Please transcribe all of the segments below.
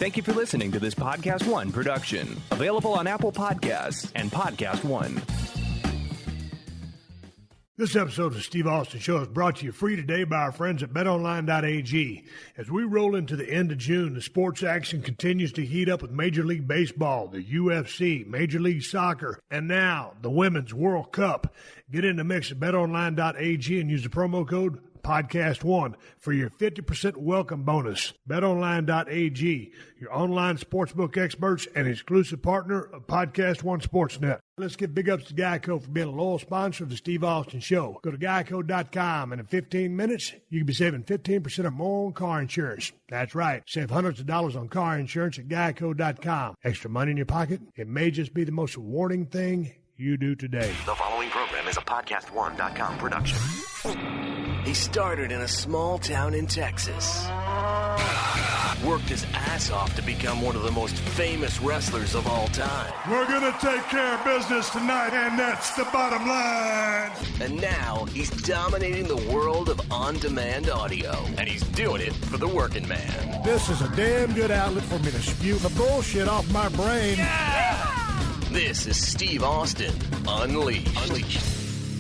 Thank you for listening to this PodcastOne production. Available on Apple Podcasts and PodcastOne. This episode of the Steve Austin Show is brought to you free today by our friends at BetOnline.ag. As we roll into the end of June, the sports action continues to heat up with Major League Baseball, the UFC, Major League Soccer, and now the Women's World Cup. Get in the mix at BetOnline.ag and use the promo code PodcastOne for your 50% welcome bonus. BetOnline.ag, your online sportsbook experts and exclusive partner of PodcastOne Sportsnet. Let's give big ups to Geico for being a loyal sponsor of the Steve Austin Show. Go to Geico.com, and in 15 minutes, you can be saving 15% or more on car insurance. That's right. Save hundreds of dollars on car insurance at Geico.com. Extra money in your pocket? It may just be the most rewarding thing you do today. The following program is a PodcastOne.com production. He started in a small town in Texas. Worked his ass off to become one of the most famous wrestlers of all time. We're going to take care of business tonight, and that's the bottom line. And now he's dominating the world of on-demand audio. And he's doing it for the working man. This is a damn good outlet for me to spew the bullshit off my brain. Yeah! This is Steve Austin Unleashed.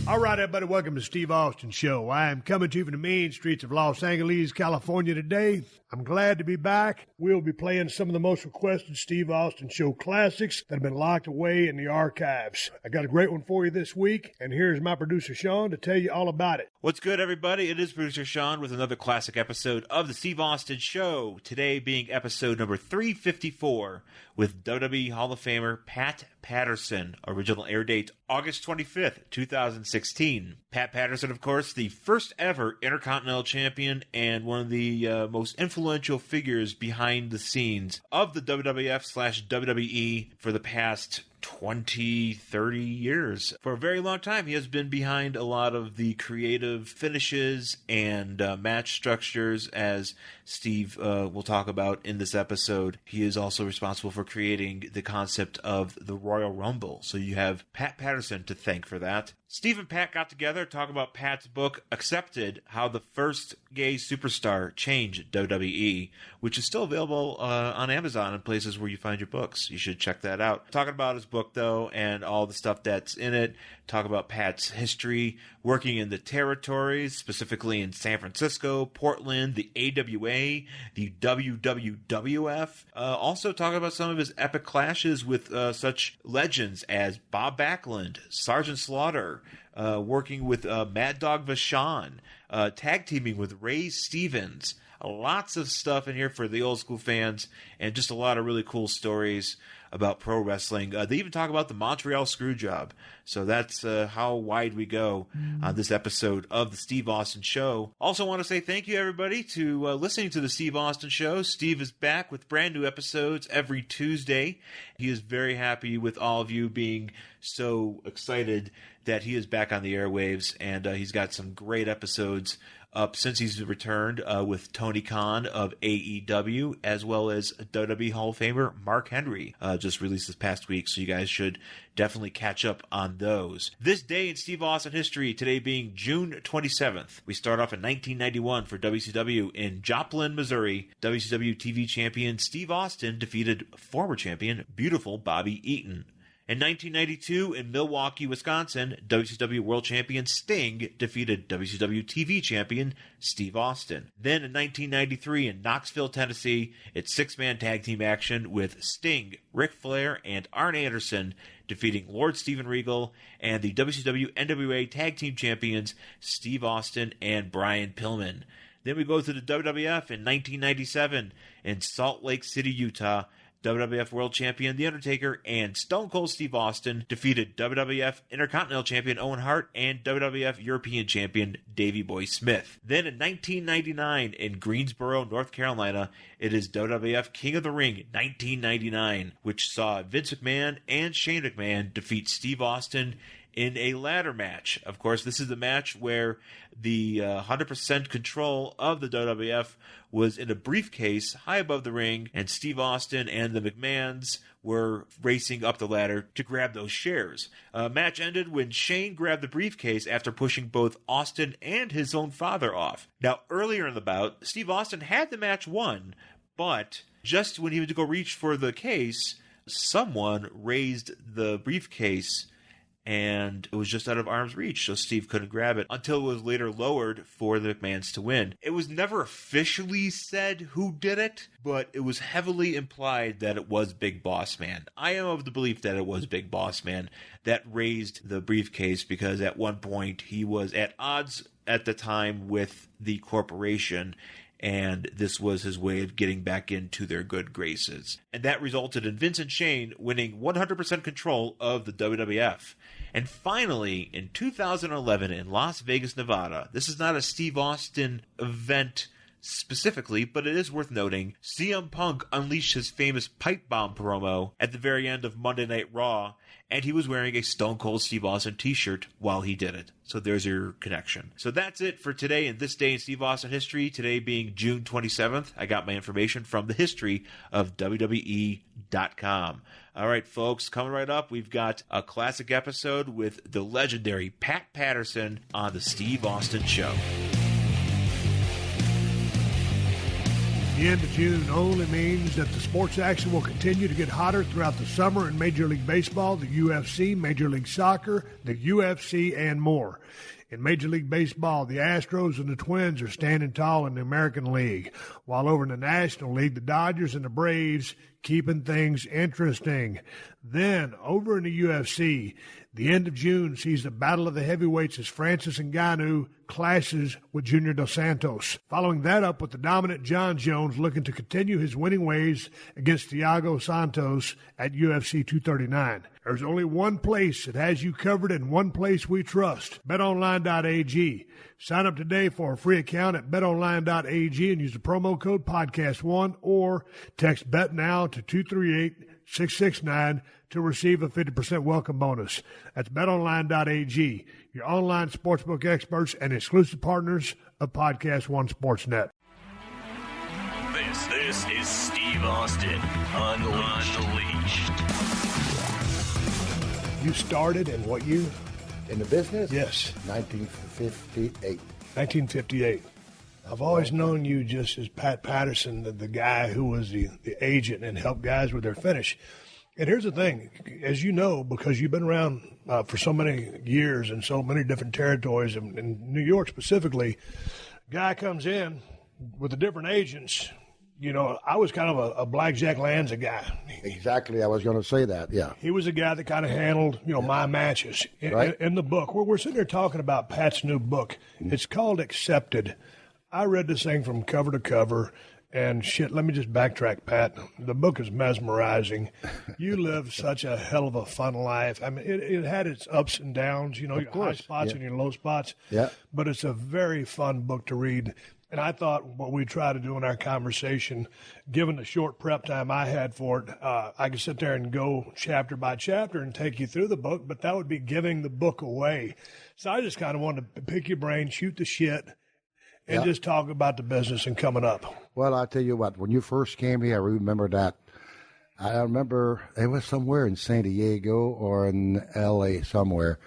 All right, everybody, welcome to Steve Austin Show. I am coming to you from the mean streets of Los Angeles, California today. I'm glad to be back. We'll be playing some of the most requested Steve Austin Show classics that have been locked away in the archives. I got a great one for you this week, and here's my producer, Sean, to tell you all about it. What's good, everybody? It is producer Sean with another classic episode of the Steve Austin Show. Today being episode number 354 with WWE Hall of Famer Pat Patterson. Original air date August 25th, 2016. Pat Patterson, of course, the first ever Intercontinental Champion and one of the most influential figures behind the scenes of the WWF/WWE for the past 20, 30 years. For a very long time, he has been behind a lot of the creative finishes and match structures, as Steve will talk about in this episode. He is also responsible for creating the concept of the Royal Rumble. So you have Pat Patterson to thank for that. Steve and Pat got together to talk about Pat's book, Accepted, How the First Gay Superstar Changed WWE, which is still available on Amazon and places where you find your books. You should check that out. Talking about his book, though, and all the stuff that's in it. Talk about Pat's history working in the territories, specifically in San Francisco, Portland, the AWA, the WWF. Also talk about some of his epic clashes with such legends as Bob Backlund, Sergeant Slaughter, working with Mad Dog Vachon, tag teaming with Ray Stevens. Lots of stuff in here for the old school fans, and just a lot of really cool stories about pro wrestling. They even talk about the Montreal Screw Job. So that's how wide we go on this episode of the Steve Austin Show. Also want to say thank you, everybody, to listening to the Steve Austin Show. Steve is back with brand new episodes every Tuesday. He is very happy with all of you being so excited that he is back on the airwaves, and he's got some great episodes up since he's returned with Tony Khan of AEW, as well as WWE Hall of Famer Mark Henry, just released this past week, so you guys should definitely catch up on those. This day in Steve Austin history, today being June 27th. We start off in 1991 for WCW in Joplin, Missouri. WCW TV champion Steve Austin defeated former champion Beautiful Bobby Eaton. In 1992, in Milwaukee, Wisconsin, WCW World Champion Sting defeated WCW TV Champion Steve Austin. Then in 1993, in Knoxville, Tennessee, it's six-man tag team action with Sting, Ric Flair, and Arn Anderson defeating Lord Steven Regal and the WCW NWA Tag Team Champions Steve Austin and Brian Pillman. Then we go to the WWF in 1997 in Salt Lake City, Utah. WWF World Champion The Undertaker and Stone Cold Steve Austin defeated WWF Intercontinental Champion Owen Hart and WWF European Champion Davey Boy Smith. Then in 1999 in Greensboro, North Carolina, it is WWF King of the Ring 1999, which saw Vince McMahon and Shane McMahon defeat Steve Austin in a ladder match. Of course, this is the match where the 100% control of the WWF was in a briefcase high above the ring, and Steve Austin and the McMahons were racing up the ladder to grab those shares. Match ended when Shane grabbed the briefcase after pushing both Austin and his own father off. Now, earlier in the bout, Steve Austin had the match won, but Just when he went to go reach for the case, someone raised the briefcase and it was just out of arm's reach, so Steve couldn't grab it until it was later lowered for the McMahons to win. It was never officially said who did it, but it was heavily implied that it was Big Boss Man. I am of the belief that it was Big Boss Man that raised the briefcase because at one point he was at odds at the time with the corporation, and this was his way of getting back into their good graces. And that resulted in Vince and Shane winning 100% control of the WWF. And finally, in 2011 in Las Vegas, Nevada, this is not a Steve Austin event specifically, but it is worth noting, CM Punk unleashed his famous pipe bomb promo at the very end of Monday Night Raw, and he was wearing a Stone Cold Steve Austin t-shirt while he did it. So there's your connection. So that's it for today in This Day in Steve Austin History, today being June 27th. I got my information from the history of WWE.com. All right, folks, coming right up, we've got a classic episode with the legendary Pat Patterson on The Steve Austin Show. The end of June only means that the sports action will continue to get hotter throughout the summer in Major League Baseball, the UFC, Major League Soccer, the UFC, and more. In Major League Baseball, the Astros and the Twins are standing tall in the American League, while over in the National League, the Dodgers and the Braves keeping things interesting. Then, over in the UFC, the end of June sees the battle of the heavyweights as Francis Ngannou clashes with Junior Dos Santos. Following that up with the dominant John Jones looking to continue his winning ways against Thiago Santos at UFC 239. There's only one place that has you covered and one place we trust, betonline.ag. Sign up today for a free account at betonline.ag and use the promo code PodcastOne or text BetNow to 238-669 to receive a 50% welcome bonus. That's betonline.ag, your online sportsbook experts and exclusive partners of PodcastOne Sportsnet. This is Steve Austin Unleashed. You started in what year? In the business? Yes. 1958. 1958. I've always known you just as Pat Patterson, the guy who was the agent and helped guys with their finish. And here's the thing, as you know, because you've been around for so many years in so many different territories, in New York specifically, guy comes in with the different agents. You know, I was kind of a Blackjack Lanza guy. Exactly, I was going to say that, yeah. He was the guy that kind of handled, my matches. In the book, we're sitting here talking about Pat's new book. It's called Accepted. I read this thing from cover to cover, and shit, let me just backtrack, Pat. The book is mesmerizing. You live such a hell of a fun life. I mean, it had its ups and downs, your high spots and your low spots. Yeah. But it's a very fun book to read. And I thought what we try to do in our conversation, given the short prep time I had for it, I could sit there and go chapter by chapter and take you through the book, but that would be giving the book away. So I just kind of wanted to pick your brain, shoot the shit, and just talk about the business and coming up. Well, I'll tell you what, when you first came here, I remember that. I remember it was somewhere in San Diego or in L.A. somewhere,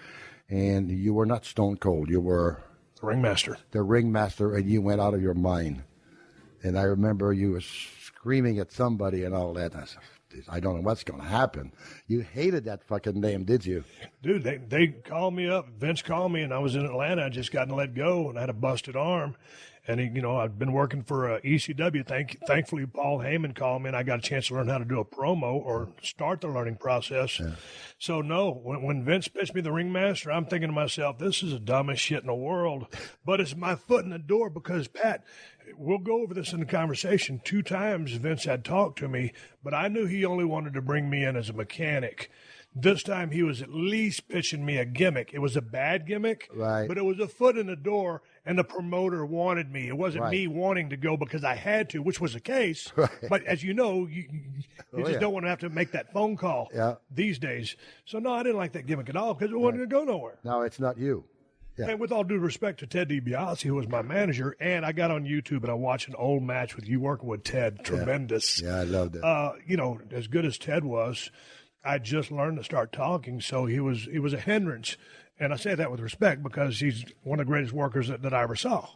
and you were not Stone Cold. You were the ringmaster. The ringmaster, and you went out of your mind. And I remember you were screaming at somebody and all that. And I said, I don't know what's going to happen. You hated that fucking name, did you? Dude, they called me up. Vince called me, and I was in Atlanta. I just gotten let go, and I had a busted arm. And, I've been working for ECW. Thankfully, Paul Heyman called me, and I got a chance to learn how to do a promo or start the learning process. Yeah. So, no, when Vince pitched me the ringmaster, I'm thinking to myself, this is the dumbest shit in the world. But it's my foot in the door because, Pat, we'll go over this in the conversation. 2 times Vince had talked to me, but I knew he only wanted to bring me in as a mechanic. This time he was at least pitching me a gimmick. It was a bad gimmick, right, but it was a foot in the door, and the promoter wanted me. It wasn't me wanting to go because I had to, which was the case. Right. But as you know, you just don't want to have to make that phone call these days. So, no, I didn't like that gimmick at all because it wasn't going to go nowhere. No, it's not you. Yeah. And with all due respect to Ted DiBiase, who was my manager, and I got on YouTube and I watched an old match with you working with Ted. Tremendous. Yeah, I loved it. As good as Ted was, I just learned to start talking, so he was a hindrance. And I say that with respect because he's one of the greatest workers that I ever saw.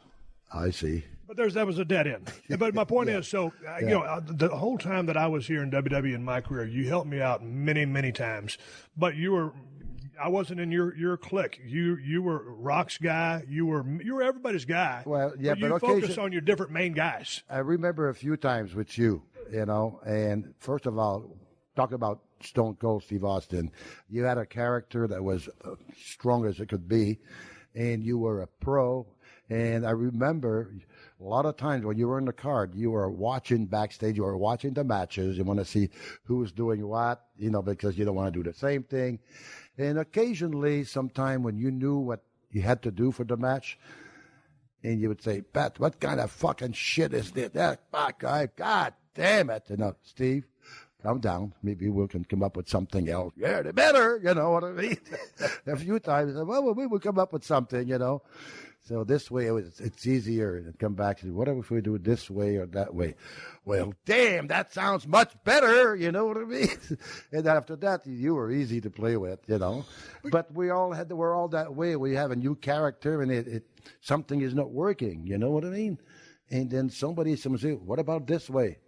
I see. But that was a dead end. But my point is, you know, the whole time that I was here in WWE in my career, you helped me out many, many times. But I wasn't in your clique. You were Rock's guy. You were everybody's guy. Well, yeah, but you focus on your different main guys. I remember a few times with you, you know, and first of all, talk about Stone Cold Steve Austin. You had a character that was strong as it could be, and you were a pro. And I remember a lot of times when you were in the card, you were watching backstage, you were watching the matches. You want to see who was doing what, you know, because you don't want to do the same thing. And occasionally, sometime when you knew what you had to do for the match, and you would say, Pat, what kind of fucking shit is this? That guy, God damn it. You know, Steve, calm down. Maybe we can come up with something else. Yeah, they better, you know what I mean? A few times, well, we will come up with something, you know. So this way, it's easier to come back and what if we do it this way or that way? Well, damn, that sounds much better, you know what I mean? And after that, you were easy to play with, you know. But we're all that way. We have a new character, and something is not working, you know what I mean? And then somebody say, what about this way?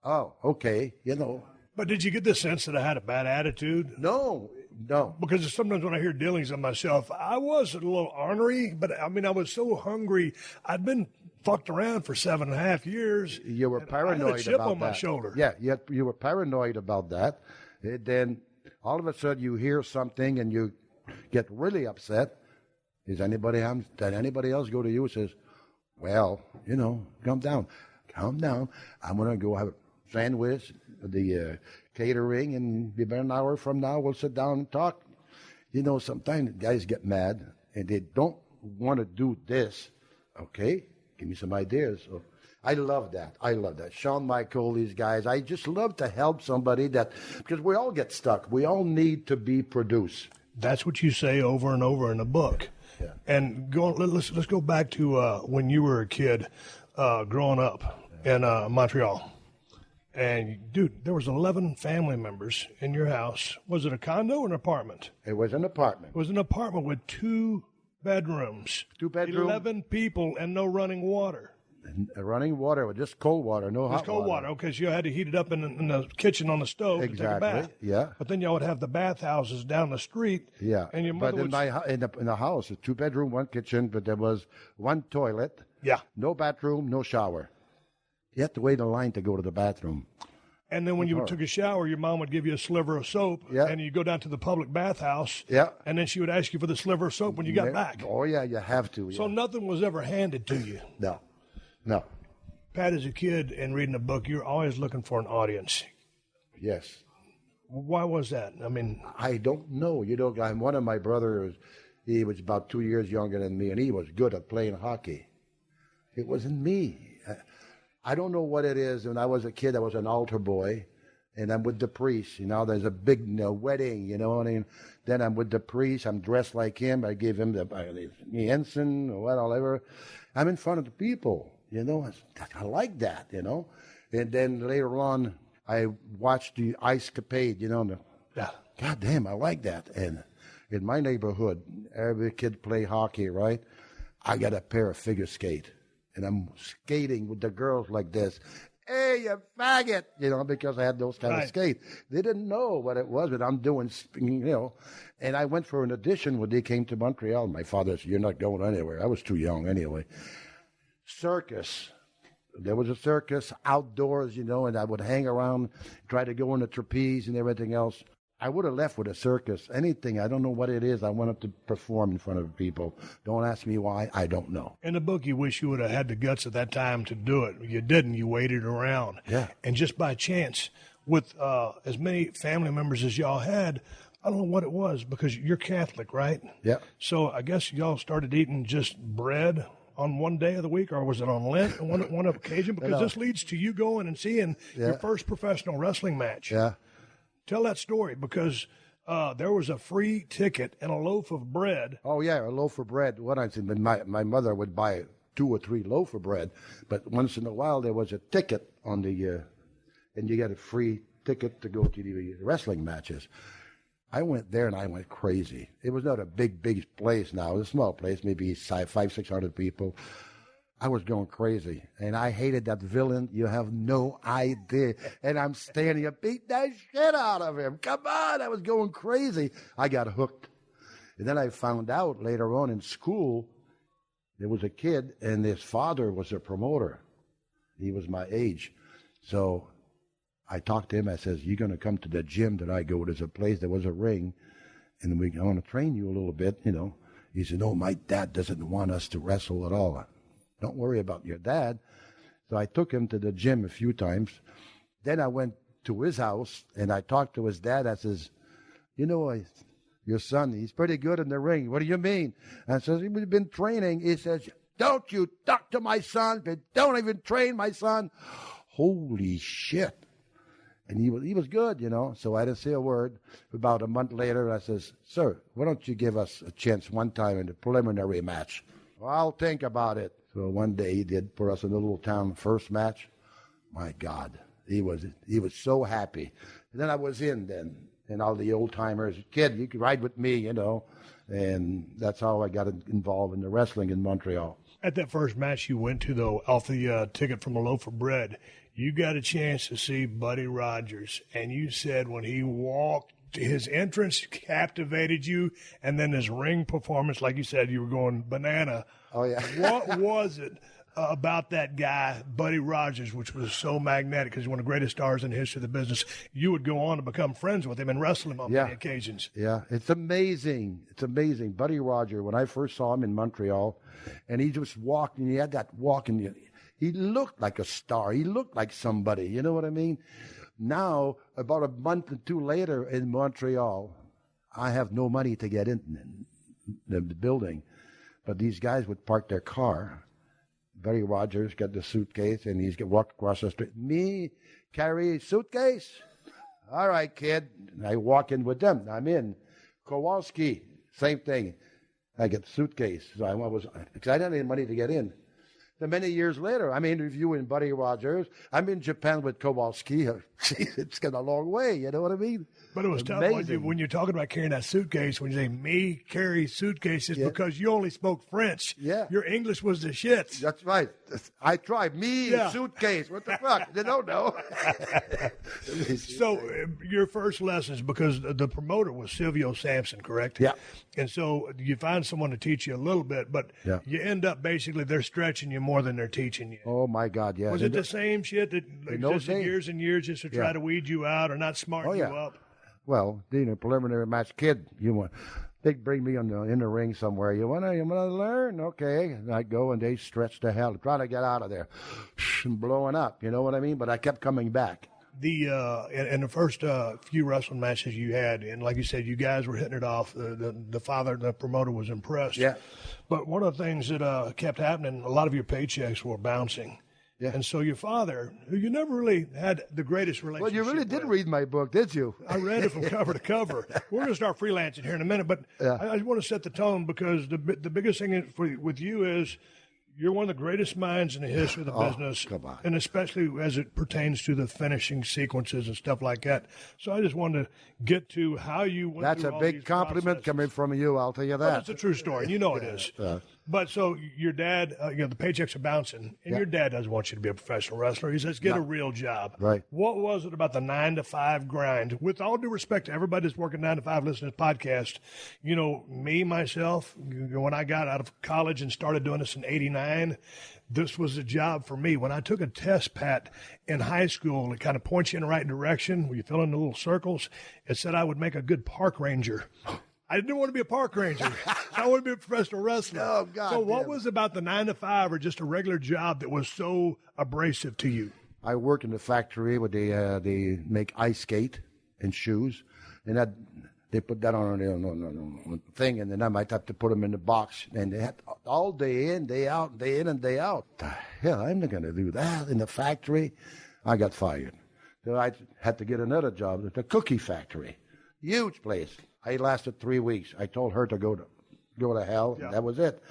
Oh, okay, you know. But did you get the sense that I had a bad attitude? No. Because sometimes when I hear dealings of myself, I was a little ornery, but I mean, I was so hungry. I'd been fucked around for 7.5 years. You were paranoid I had a chip about on that. My shoulder. Yeah, you were paranoid about that. And then all of a sudden you hear something and you get really upset. Did anybody else go to you and says, well, you know, calm down. I'm going to go have a sandwich at the catering, and about an hour from now we'll sit down and talk. You know, sometimes guys get mad and they don't want to do this. Okay, give me some ideas. So I love that. Shawn Michael, these guys, I just love to help somebody because we all get stuck. We all need to be produced. That's what you say over and over in the book. Yeah. And let's go back to when you were a kid growing up in Montreal. And, dude, there was 11 family members in your house. Was it a condo or an apartment? It was an apartment. It was an apartment with 2 bedrooms. 2 bedrooms. 11 people and no running water. Running water, just cold water, no hot water. Just cold water, okay, so you had to heat it up in the kitchen on the stove to take a bath. Yeah. But then y'all would have the bathhouses down the street. Yeah. And your mother in the house, a 2-bedroom, 1 kitchen, but there was 1 toilet. Yeah. No bathroom, no shower. You had to wait in line to go to the bathroom. And then when you took a shower, your mom would give you a sliver of soap, and you go down to the public bathhouse, and then she would ask you for the sliver of soap when you got back. Oh, yeah, you have to. Yeah. So nothing was ever handed to you. No. Pat, as a kid and reading a book, you're always looking for an audience. Yes. Why was that? I mean, I don't know. You know, one of my brothers, he was about 2 years younger than me, and he was good at playing hockey. It wasn't me. I don't know what it is. When I was a kid, I was an altar boy, and I'm with the priest. You know, there's a big wedding, you know, and then I'm with the priest. I'm dressed like him. I give him the ensign or whatever. I'm in front of the people, you know. I like that, you know. And then later on, I watched the Ice Capade, you know. God damn, I like that. And in my neighborhood, every kid play hockey, right? I got a pair of figure skate. And I'm skating with the girls like this. Hey, you faggot! You know, because I had those kind of skates. They didn't know what it was, but I'm doing, you know. And I went for an audition when they came to Montreal. My father said, you're not going anywhere. I was too young anyway. Circus. There was a circus outdoors, you know, and I would hang around, try to go on the trapeze and everything else. I would have left with a circus, anything. I don't know what it is. I wanted to perform in front of people. Don't ask me why. I don't know. In the book, you wish you would have had the guts at that time to do it. You didn't. You waited around. Yeah. And just by chance, with as many family members as y'all had, I don't know what it was, because you're Catholic, right? Yeah. So I guess y'all started eating just bread on one day of the week, or was it on Lent on one occasion? Because this leads to you going and seeing your first professional wrestling match. Yeah. Tell that story, because there was a free ticket and a loaf of bread. Oh, yeah, a loaf of bread. What I said, my mother would buy 2 or 3 loaves of bread, but once in a while there was a ticket on the, and you get a free ticket to go to the wrestling matches. I went there and I went crazy. It was not a big place now. It was a small place, maybe 500-600 people. I was going crazy, and I hated that villain. You have no idea. And I'm standing here, beat that shit out of him. Come on, I was going crazy. I got hooked. And then I found out later on in school, there was a kid, and his father was a promoter. He was my age. So I talked to him. I says, you're going to come to the gym that I go. There's a place, there was a ring, and I want to train you a little bit, you know. He said, no, my dad doesn't want us to wrestle at all. Don't worry about your dad. So I took him to the gym a few times. Then I went to his house, and I talked to his dad. I says, you know, your son, he's pretty good in the ring. What do you mean? I says, we've been training. He says, don't you talk to my son. Don't even train my son. Holy shit. And he was good, you know. So I didn't say a word. About a month later, I says, sir, why don't you give us a chance one time in the preliminary match? Well, I'll think about it. So one day he did put us in a little town first match. My God, he was so happy. And then I was in then, and all the old timers, kid, you could ride with me, you know. And that's how I got involved in the wrestling in Montreal. At that first match you went to, though, off the ticket from a loaf of bread, you got a chance to see Buddy Rogers, and you said when he walked, his entrance captivated you, and then his ring performance, like you said, you were going banana. Oh, yeah. What was it about that guy, Buddy Rogers, which was so magnetic, because he's one of the greatest stars in the history of the business? You would go on to become friends with him and wrestle him on many occasions. Yeah, it's amazing. It's amazing. Buddy Rogers, when I first saw him in Montreal, and he just walked, and he had that walk, and he looked like a star. He looked like somebody. You know what I mean? Now, about a month or two later in Montreal, I have no money to get in the building. But these guys would park their car. Buddy Rogers got the suitcase, and he's walked across the street. Me carry suitcase? All right, kid. And I walk in with them. I'm in. Kowalski, same thing. I get the suitcase. So because I didn't have any money to get in. Then many years later, I'm interviewing Buddy Rogers. I'm in Japan with Kowalski. It's gone a long way, you know what I mean? But it was tough when you're talking about carrying that suitcase, when you say, me carry suitcases, because you only spoke French. Yeah. Your English was the shits. That's right. I tried. Suitcase. What the fuck? They don't know. So your first lessons, because the promoter was Silvio Sampson, correct? Yeah. And so you find someone to teach you a little bit, but you end up basically they're stretching you more than they're teaching you. Oh, my God, yeah. Was it the same shit that existed years and years just to try to weed you out or not smart you up? Well, being a preliminary match kid, they'd bring me in the ring somewhere. You wanna learn? Okay. And I go, and they stretch the hell, trying to get out of there, and blowing up. You know what I mean? But I kept coming back. In the first few wrestling matches you had, and like you said, you guys were hitting it off. The promoter was impressed. Yeah. But one of the things that kept happening, a lot of your paychecks were bouncing. Yeah. And so your father, who you never really had the greatest relationship with. Well, you really did read my book, did you? I read it from cover to cover. We're going to start freelancing here in a minute, but I want to set the tone, because the biggest thing with you is you're one of the greatest minds in the history of the business, and especially as it pertains to the finishing sequences and stuff like that. So I just wanted to get to how you went That's through a all big these compliment processes. coming from you, I'll tell you that. Well, it's a true story, and you know it is. But so your dad, the paychecks are bouncing, and your dad doesn't want you to be a professional wrestler. He says, get a real job. Right. What was it about the 9-to-5 grind? With all due respect to everybody that's working 9 to 5 listening to this podcast, myself, when I got out of college and started doing this in '89, this was a job for me. When I took a test, Pat, in high school, it kind of points you in the right direction where you fill in the little circles. It said I would make a good park ranger. I didn't want to be a park ranger. I wanted to be a professional wrestler. Oh, God. So what was about the 9-to-5 or just a regular job that was so abrasive to you? I worked in the factory where they make ice skate and shoes, and they put that on a thing, and then I might have to put them in the box, and they had all day in, day out, day in and day out. The hell, I'm not going to do that in the factory. I got fired. So I had to get another job at the cookie factory. Huge place. I lasted 3 weeks. I told her to go to hell. Yeah. That was it.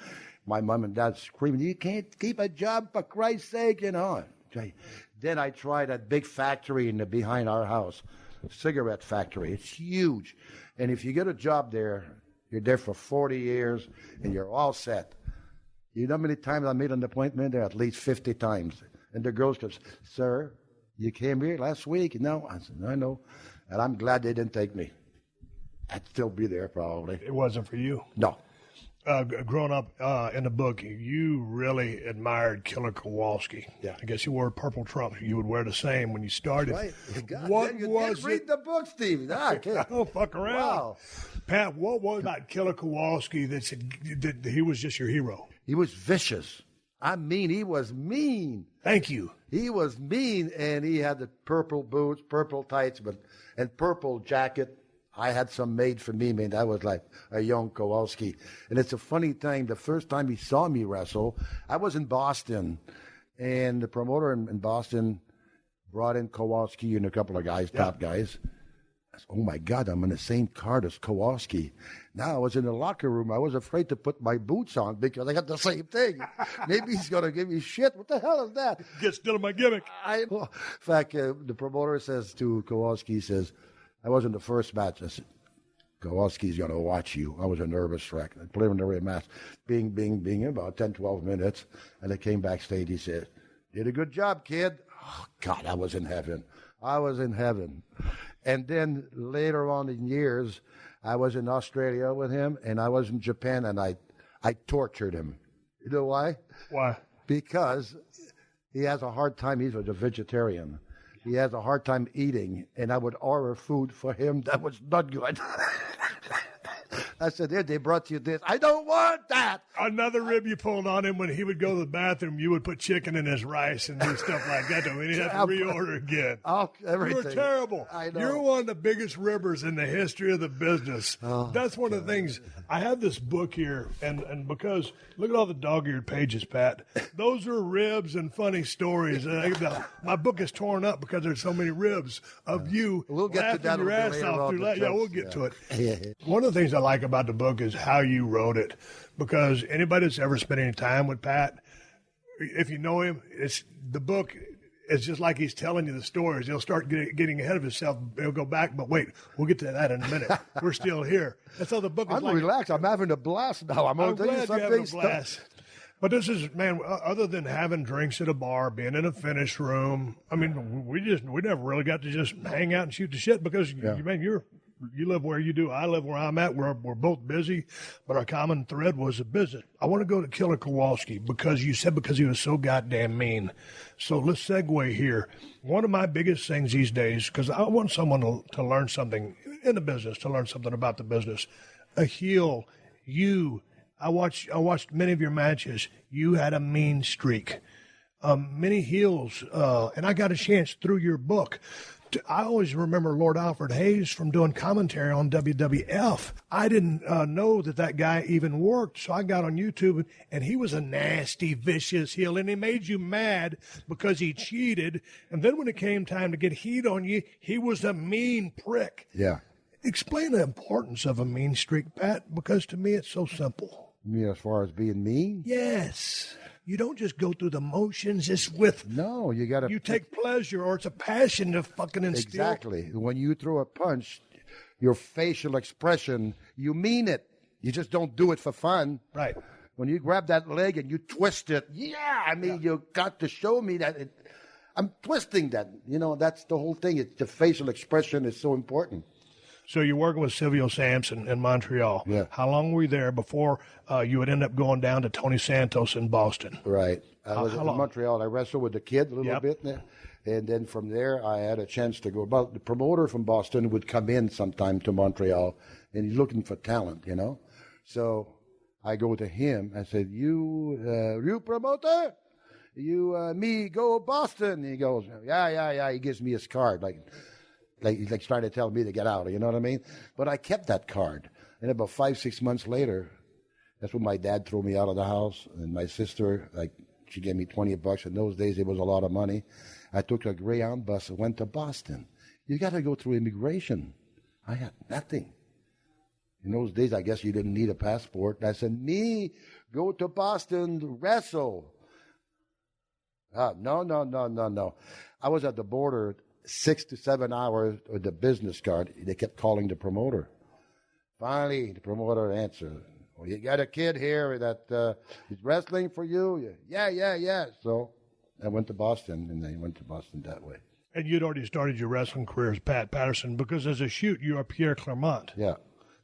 My mom and dad screaming, you can't keep a job for Christ's sake, Then I tried that big factory behind our house, cigarette factory. It's huge. And if you get a job there, you're there for 40 years, and you're all set. You know how many times I made an appointment there? At least 50 times. And the girls goes, sir, you came here last week? No. I said, I know. And I'm glad they didn't take me. I'd still be there probably. It wasn't for you. No. Growing up in the book, you really admired Killer Kowalski. Yeah. I guess you wore purple trunks. You would wear the same when you started. Right. God, What you was did read the book, Steve. I can't. Don't fuck around. Wow. Pat, what was about Killer Kowalski that he was just your hero? He was vicious. I mean, he was mean. Thank you. He was mean, and he had the purple boots, purple tights, and purple jacket. I had some made for me, man. That was like a young Kowalski. And it's a funny thing. The first time he saw me wrestle, I was in Boston, and the promoter in Boston brought in Kowalski and a couple of guys, top guys. I said, oh, my God, I'm in the same card as Kowalski. Now I was in the locker room. I was afraid to put my boots on because I got the same thing. Maybe he's going to give me shit. What the hell is that? Get still in my gimmick. I know. In fact, the promoter says to Kowalski, he says, I was in the first match. I said, Kowalski's going to watch you. I was a nervous wreck. I preliminary match. Bing, about 10, 12 minutes. And I came backstage. He said, did a good job, kid. Oh, God, I was in heaven. I was in heaven. And then later on in years, I was in Australia with him, and I was in Japan, and I tortured him. You know why? Why? Because he has a hard time. He's a vegetarian. He has a hard time eating, and I would order food for him that was not good. I said, here, they brought you this. I don't want that. Another rib you pulled on him when he would go to the bathroom, you would put chicken in his rice and do stuff like that. And he'd have to reorder again. Everything. You were terrible. I know. You're one of the biggest ribbers in the history of the business. Oh, that's one of the things. I have this book here, and because, look at all the dog-eared pages, Pat. Those are ribs and funny stories. My book is torn up because there's so many ribs of you we'll get laughing to that your ass later off. on. Yeah, we'll get to it. One of the things I like about the book is how you wrote it, because anybody that's ever spent any time with Pat, if you know him, the book is just like he's telling you the stories. He'll start getting ahead of himself. He'll go back, but wait, we'll get to that in a minute. We're still here. That's how the book is. I'm relaxed. I'm having a blast now. I'm glad tell you you're something. having a blast. But this is, man, other than having drinks at a bar, being in a finish room, I mean, we never really got to just hang out and shoot the shit because, man, you live where you do. I live where I'm at. We're both busy, but our common thread was the business. I want to go to Killer Kowalski because you said because he was so goddamn mean. So let's segue here. One of my biggest things these days, because I want someone to learn something in the business, to learn something about the business. A heel, I watched many of your matches. You had a mean streak. Many heels, and I got a chance through your book. I always remember Lord Alfred Hayes from doing commentary on WWF. I didn't know that guy even worked, so I got on YouTube, and he was a nasty, vicious heel, and he made you mad because he cheated. And then when it came time to get heat on you, he was a mean prick. Yeah. Explain the importance of a mean streak, Pat, because to me it's so simple. You mean as far as being mean? Yes. You don't just go through the motions. It's with. No, you got to. You take pleasure, or it's a passion to fucking instill. Exactly. When you throw a punch, your facial expression, you mean it. You just don't do it for fun. Right. When you grab that leg and you twist it, you got to show me that I'm twisting that. You know, that's the whole thing. The facial expression is so important. So you're working with Silvio Sampson in Montreal. Yeah. How long were you there before you would end up going down to Tony Santos in Boston? Right. I was in Montreal. I wrestled with the kid a little bit there. And then from there, I had a chance to go. But the promoter from Boston would come in sometime to Montreal, and he's looking for talent, you know. So I go to him. I said, you promoter? Me go Boston. He goes, yeah. He gives me his card, Like trying to tell me to get out, you know what I mean? But I kept that card. And about 5-6 months later, that's when my dad threw me out of the house. And my sister, she gave me $20. In those days, it was a lot of money. I took a Greyhound bus and went to Boston. You got to go through immigration. I had nothing. In those days, I guess you didn't need a passport. And I said, me, go to Boston, wrestle. No. I was at the border 6 to 7 hours with the business card. They kept calling the promoter. Finally, the promoter answered. Well, you got a kid here that is wrestling for you? Yeah. So I went to Boston, and I went to Boston that way. And you'd already started your wrestling career as Pat Patterson, because as a shoot, you are Pierre Clermont. Yeah.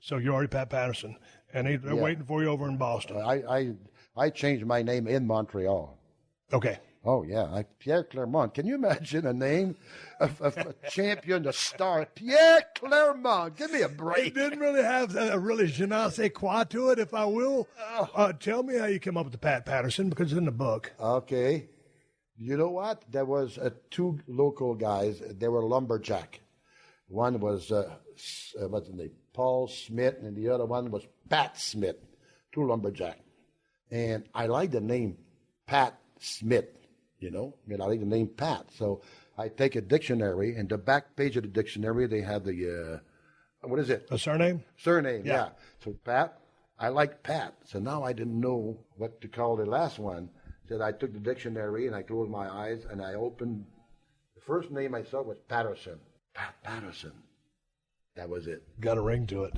So you're already Pat Patterson, and they're waiting for you over in Boston. I changed my name in Montreal. Okay. Oh, yeah. Pierre Clermont. Can you imagine a name of a champion, a star? Pierre Clermont. Give me a break. It didn't really have a really je ne sais quoi to it, if I will. Tell me how you came up with the Pat Patterson, because it's in the book. Okay. You know what? There was two local guys. They were lumberjack. One was, what's his name? Paul Smith, and the other one was Pat Smith. Two lumberjack. And I like the name Pat Smith. You know, I like the name Pat. So I take a dictionary, and the back page of the dictionary, they have the, what is it? A surname? Surname, yeah. So Pat, I like Pat. So now I didn't know what to call the last one. So I took the dictionary, and I closed my eyes, and I opened. The first name I saw was Patterson. Pat Patterson. That was it. Got a ring to it.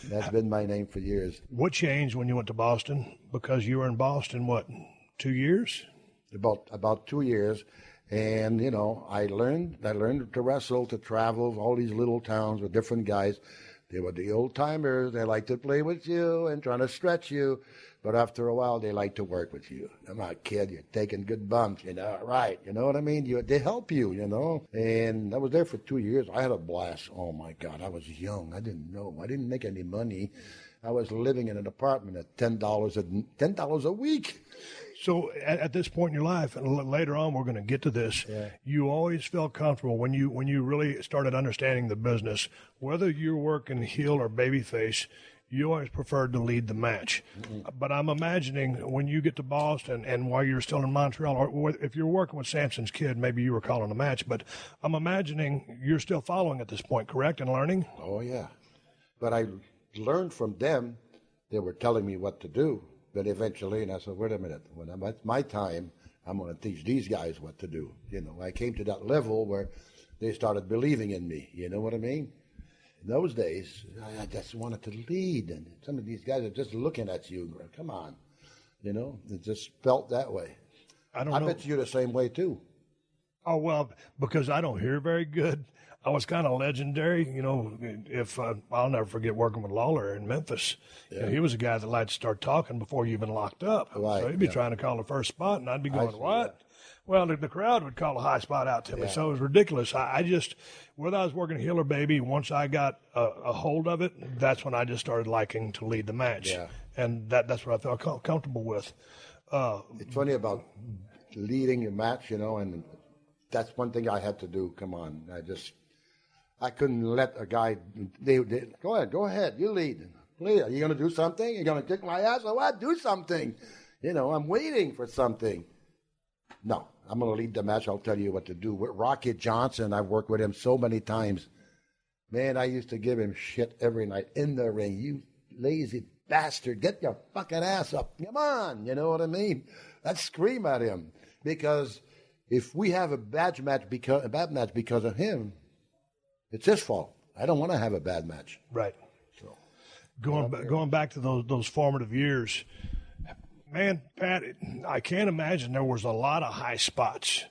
That's been my name for years. What changed when you went to Boston? Because you were in Boston, 2 years? About 2 years, and I learned to wrestle, to travel all these little towns with different guys. They were the old timers. They like to play with you and trying to stretch you, but after a while they like to work with you. Come on, kid, you're taking good bumps, right? You know what I mean? They help you, And I was there for 2 years. I had a blast. Oh my God, I was young. I didn't know. I didn't make any money. I was living in an apartment at $10 a week. So at this point in your life, and later on we're going to get to this, you always felt comfortable when you really started understanding the business, whether you're working heel or babyface, you always preferred to lead the match. Mm-hmm. But I'm imagining when you get to Boston and while you're still in Montreal, or if you're working with Samson's Kid, maybe you were calling a match, but I'm imagining you're still following at this point, correct, and learning? Oh, yeah. But I learned from them. They were telling me what to do. But eventually, and I said, wait a minute, when it's my time, I'm going to teach these guys what to do. I came to that level where they started believing in me. You know what I mean? In those days, I just wanted to lead, and some of these guys are just looking at you. Come on. It just felt that way. I bet you're the same way, too. Oh, well, because I don't hear very good. I was kind of legendary, I'll never forget working with Lawler in Memphis. Yeah. He was a guy that liked to start talking before you even locked up. Right. So he'd be trying to call the first spot, and I'd be going, what? Well, the crowd would call a high spot out to me, so it was ridiculous. I just, whether I was working heel or baby, once I got a hold of it, that's when I just started liking to lead the match. Yeah. And that's what I felt comfortable with. It's funny about leading a match, and that's one thing I had to do. Come on. I couldn't let a guy, go ahead, you lead. Please, are you going to do something? You're going to kick my ass or what? Do something. I'm waiting for something. No, I'm going to lead the match. I'll tell you what to do. With Rocky Johnson, I've worked with him so many times. Man, I used to give him shit every night in the ring. You lazy bastard, get your fucking ass up. Come on, you know what I mean? I'd scream at him. Because if we have a bad match because of him, it's his fault. I don't want to have a bad match. Right. So going back to those formative years, man, Pat, I can't imagine there was a lot of high spots.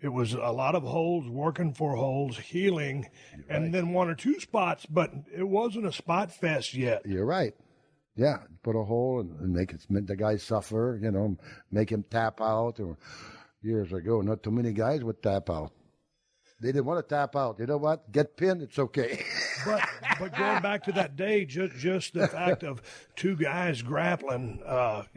It was a lot of holds, working for holds, healing, and then one or two spots, but it wasn't a spot fest yet. You're right. Yeah, put a hole and make the guy suffer, make him tap out. Or years ago, not too many guys would tap out. They didn't want to tap out. You know what? Get pinned, it's okay. But going back to that day, just the fact of two guys grappling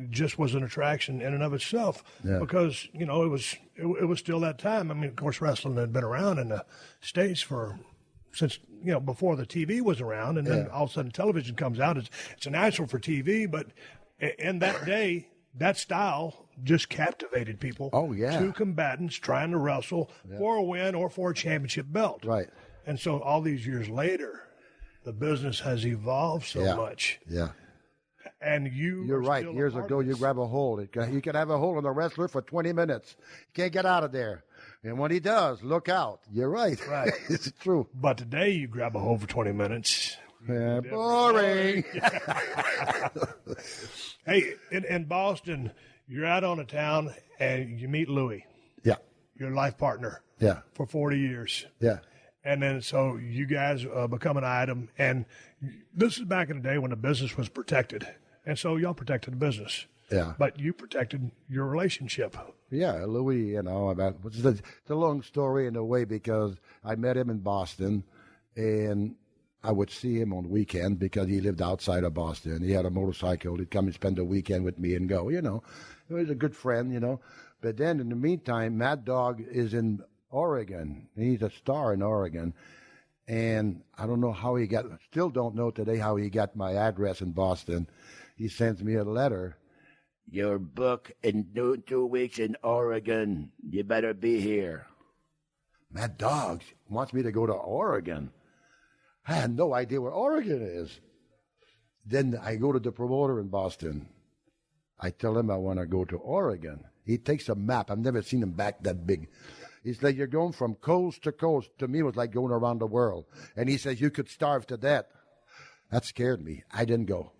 just was an attraction in and of itself. Yeah. Because, it was still that time. I mean, of course, wrestling had been around in the States since before the TV was around, and then all of a sudden television comes out. It's a natural for TV, but in that day, that style just captivated people. Oh, yeah. Two combatants trying to wrestle for a win or for a championship belt. Right. And so all these years later, the business has evolved so much. Yeah. And you're right. Years ago, you grab a hold. You can have a hold on a wrestler for 20 minutes. You can't get out of there. And when he does, look out. You're right. Right. It's true. But today, you grab a hold for 20 minutes. Yeah, boring. Hey, in Boston, you're out on a town and you meet Louie, Yeah, your life partner, yeah, for 40 years. yeah. And then so you guys become an item. And this is back in the day when the business was protected. And so y'all protected the business. Yeah. But you protected your relationship. Yeah, Louis, it's a long story in a way because I met him in Boston, and I would see him on the weekend because he lived outside of Boston. He had a motorcycle. He'd come and spend the weekend with me and go, He was a good friend, But then in the meantime, Mad Dog is in Oregon. He's a star in Oregon. And I don't know how still don't know today how he got my address in Boston. He sends me a letter. Your book in 2 weeks in Oregon. You better be here. Mad Dog wants me to go to Oregon. I had no idea where Oregon is. Then I go to the promoter in Boston. I tell him I want to go to Oregon. He takes a map. I've never seen him back that big. He's like, you're going from coast to coast. To me, it was like going around the world. And he says, you could starve to death. That scared me. I didn't go.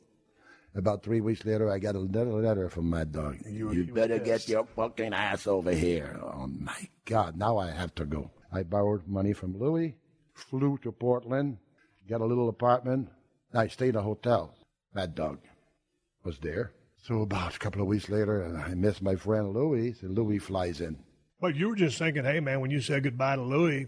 About 3 weeks later, I got another letter from Mad Dog. You better get your fucking ass over here. Oh, my God. Now I have to go. I borrowed money from Louis, flew to Portland, got a little apartment. I stayed in a hotel. Mad Dog was there. So about a couple of weeks later, I missed my friend Louis, so Louis flies in. But you were just thinking, hey, man, when you said goodbye to Louis,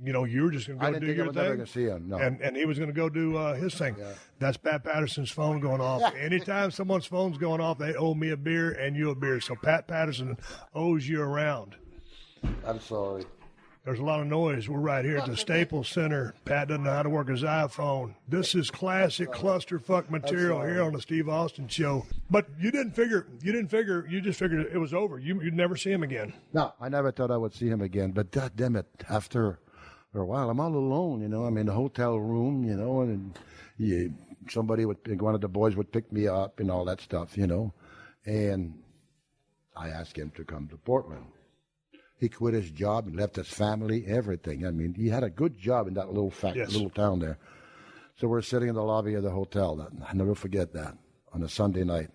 you were just going to go do your thing. I didn't think I was never going to see him, no. And he was going to go do his thing. Yeah. That's Pat Patterson's phone going off. Anytime someone's phone's going off, they owe me a beer and you a beer. So Pat Patterson owes you a round. I'm sorry. There's a lot of noise. We're right here at the Staples Center. Pat doesn't know how to work his iPhone. This is classic clusterfuck material here on the Steve Austin Show. But you just figured it was over. You'd never see him again. No, I never thought I would see him again. But God damn it, after a while, I'm all alone, I'm in the hotel room, and one of the boys would pick me up and all that stuff, And I asked him to come to Portland. He quit his job and left his family, everything. I mean, he had a good job in that little town there. So we're sitting in the lobby of the hotel. I never forget that, on a Sunday night.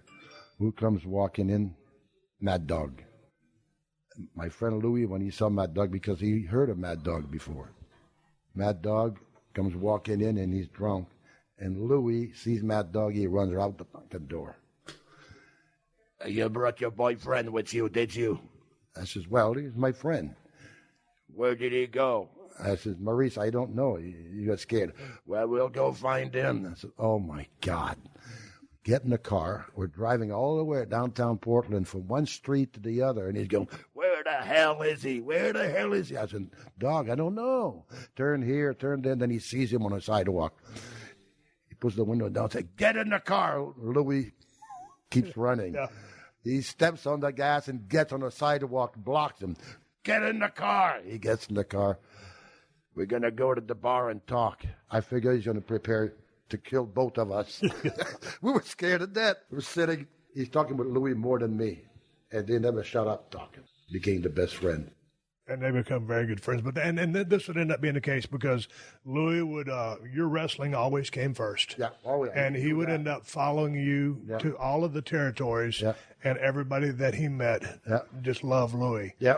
Who comes walking in? Mad Dog. My friend Louis, when he saw Mad Dog, because he heard of Mad Dog before. Mad Dog comes walking in, and he's drunk. And Louis sees Mad Dog, he runs out the fucking door. You brought your boyfriend with you, did you? I says, well, he's my friend. Where did he go? I says, Maurice, I don't know. He got scared. Well, we'll go find him. I said, oh, my God. Get in the car. We're driving all the way downtown Portland from one street to the other. And he's going, where the hell is he? Where the hell is he? I said, Dog, I don't know. Turn here, turn there. Then he sees him on the sidewalk. He puts the window down and says, get in the car. Louis keeps running. Yeah. He steps on the gas and gets on the sidewalk, blocks him. Get in the car. He gets in the car. We're going to go to the bar and talk. I figure he's going to prepare to kill both of us. We were scared of death. We're sitting. He's talking with Louis more than me. And they never shut up talking. Became the best friend. And they become very good friends. But and this would end up being the case because Louis would, your wrestling always came first. Yeah, always. And he would end up following you to all of the territories. Yeah. And everybody that he met just loved Louis. Yeah.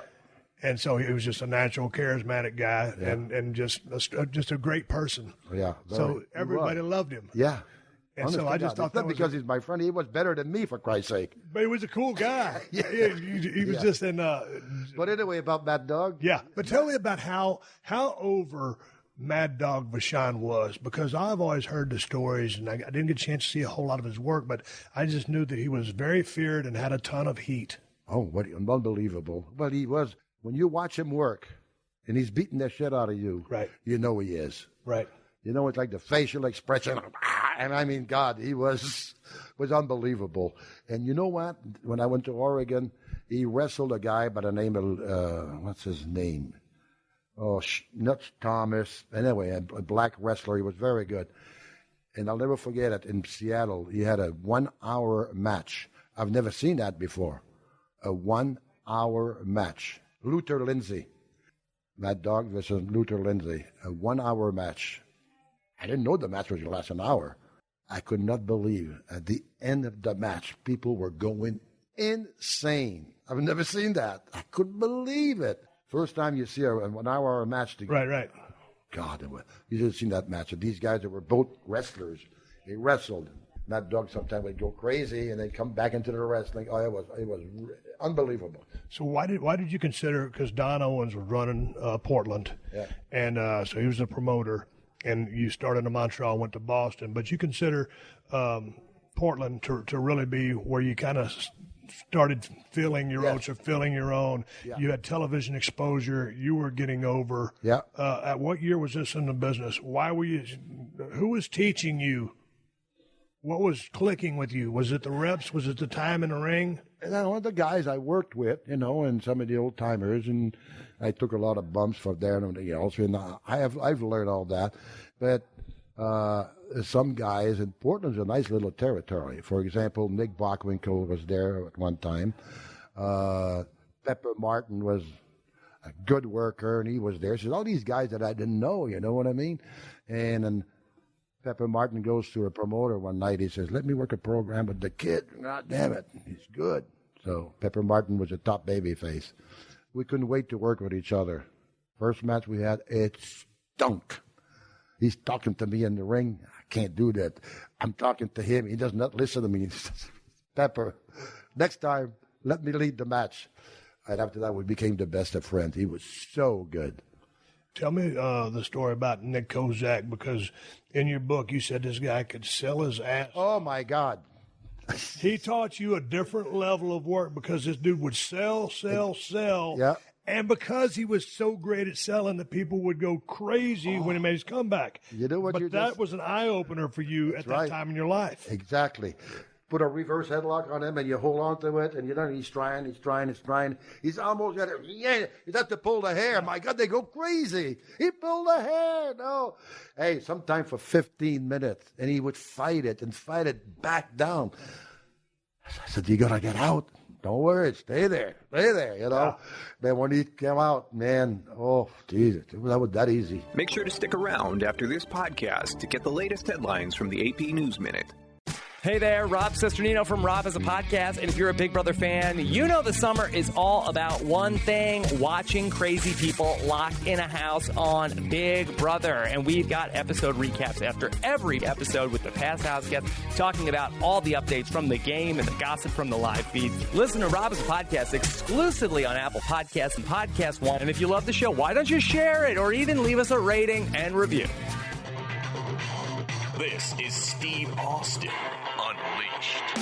And so he was just a natural, charismatic guy and just a great person. Yeah. So everybody loved him. Yeah. And so I just thought that was because he's my friend. He was better than me, for Christ's sake. But he was a cool guy. He was just in. But anyway, about Mad Dog. Yeah. But tell me about how over Mad Dog Vachon was, because I've always heard the stories, and I didn't get a chance to see a whole lot of his work, but I just knew that he was very feared and had a ton of heat. Oh, what unbelievable! But he was. When you watch him work, and he's beating the shit out of you, right? You know he is. Right. It's like the facial expression. And I mean, God, he was unbelievable. And you know what? When I went to Oregon, he wrestled a guy by the name of, what's his name? Oh, Nuts Thomas. Anyway, a black wrestler. He was very good. And I'll never forget it. In Seattle, he had a 1-hour match. I've never seen that before. A 1-hour match. Luther Lindsay. Mad Dog versus Luther Lindsay. A 1-hour match. I didn't know the match was going to last an hour. I could not believe at the end of the match, people were going insane. I've never seen that. I couldn't believe it. First time you see an 1 hour match together. Right. God, you should have seen that match. These guys that were both wrestlers, they wrestled. Mad Dog sometimes would go crazy and they'd come back into the wrestling. Oh, it was unbelievable. So why did you consider, because Don Owens was running Portland, and so he was the promoter, and you started in Montreal, went to Boston, but you consider Portland to really be where you kind of started filling your oats or filling your own. Yeah. You had television exposure. You were getting over. Yeah. At what year was this in the business? Why were you? Who was teaching you? What was clicking with you? Was it the reps? Was it the time in the ring? And one of the guys I worked with, and some of the old timers, and I took a lot of bumps from there and everything else. And I've learned all that, but some guys in Portland's a nice little territory. For example, Nick Bockwinkel was there at one time. Pepper Martin was a good worker, and he was there. So all these guys that I didn't know, you know what I mean? And Pepper Martin goes to a promoter one night. He says, "Let me work a program with the kid. God damn it, he's good." So Pepper Martin was a top baby face. We couldn't wait to work with each other. First match we had, it stunk. He's talking to me in the ring. I can't do that. I'm talking to him. He does not listen to me. He says, "Pepper, next time, let me lead the match." And after that, we became the best of friends. He was so good. Tell me the story about Nick Kozak, because in your book you said this guy could sell his ass. Oh, my God. He taught you a different level of work because this dude would sell. Yeah. And because he was so great at selling that people would go crazy when he made his comeback. You know what? But that was an eye-opener for you at that time in your life. Exactly. Put a reverse headlock on him, and you hold on to it, and he's trying. He's almost got it. Yeah, he'd have to pull the hair. My God, they go crazy. He pulled the hair. No. Hey, sometime for 15 minutes, and he would fight it back down. I said, "You got to get out. Don't worry. Stay there, Yeah. Then when he came out, man, oh, Jesus, that was that easy. Make sure to stick around after this podcast to get the latest headlines from the AP News Minute. Hey there, Rob Cesternino from Rob Has a Podcast, and if you're a Big Brother fan, you know the summer is all about one thing, watching crazy people locked in a house on Big Brother. And we've got episode recaps after every episode with the past house guests talking about all the updates from the game and the gossip from the live feeds. Listen to Rob Has a Podcast exclusively on Apple Podcasts and PodcastOne. And if you love the show, why don't you share it or even leave us a rating and review? This is Steve Austin Unleashed.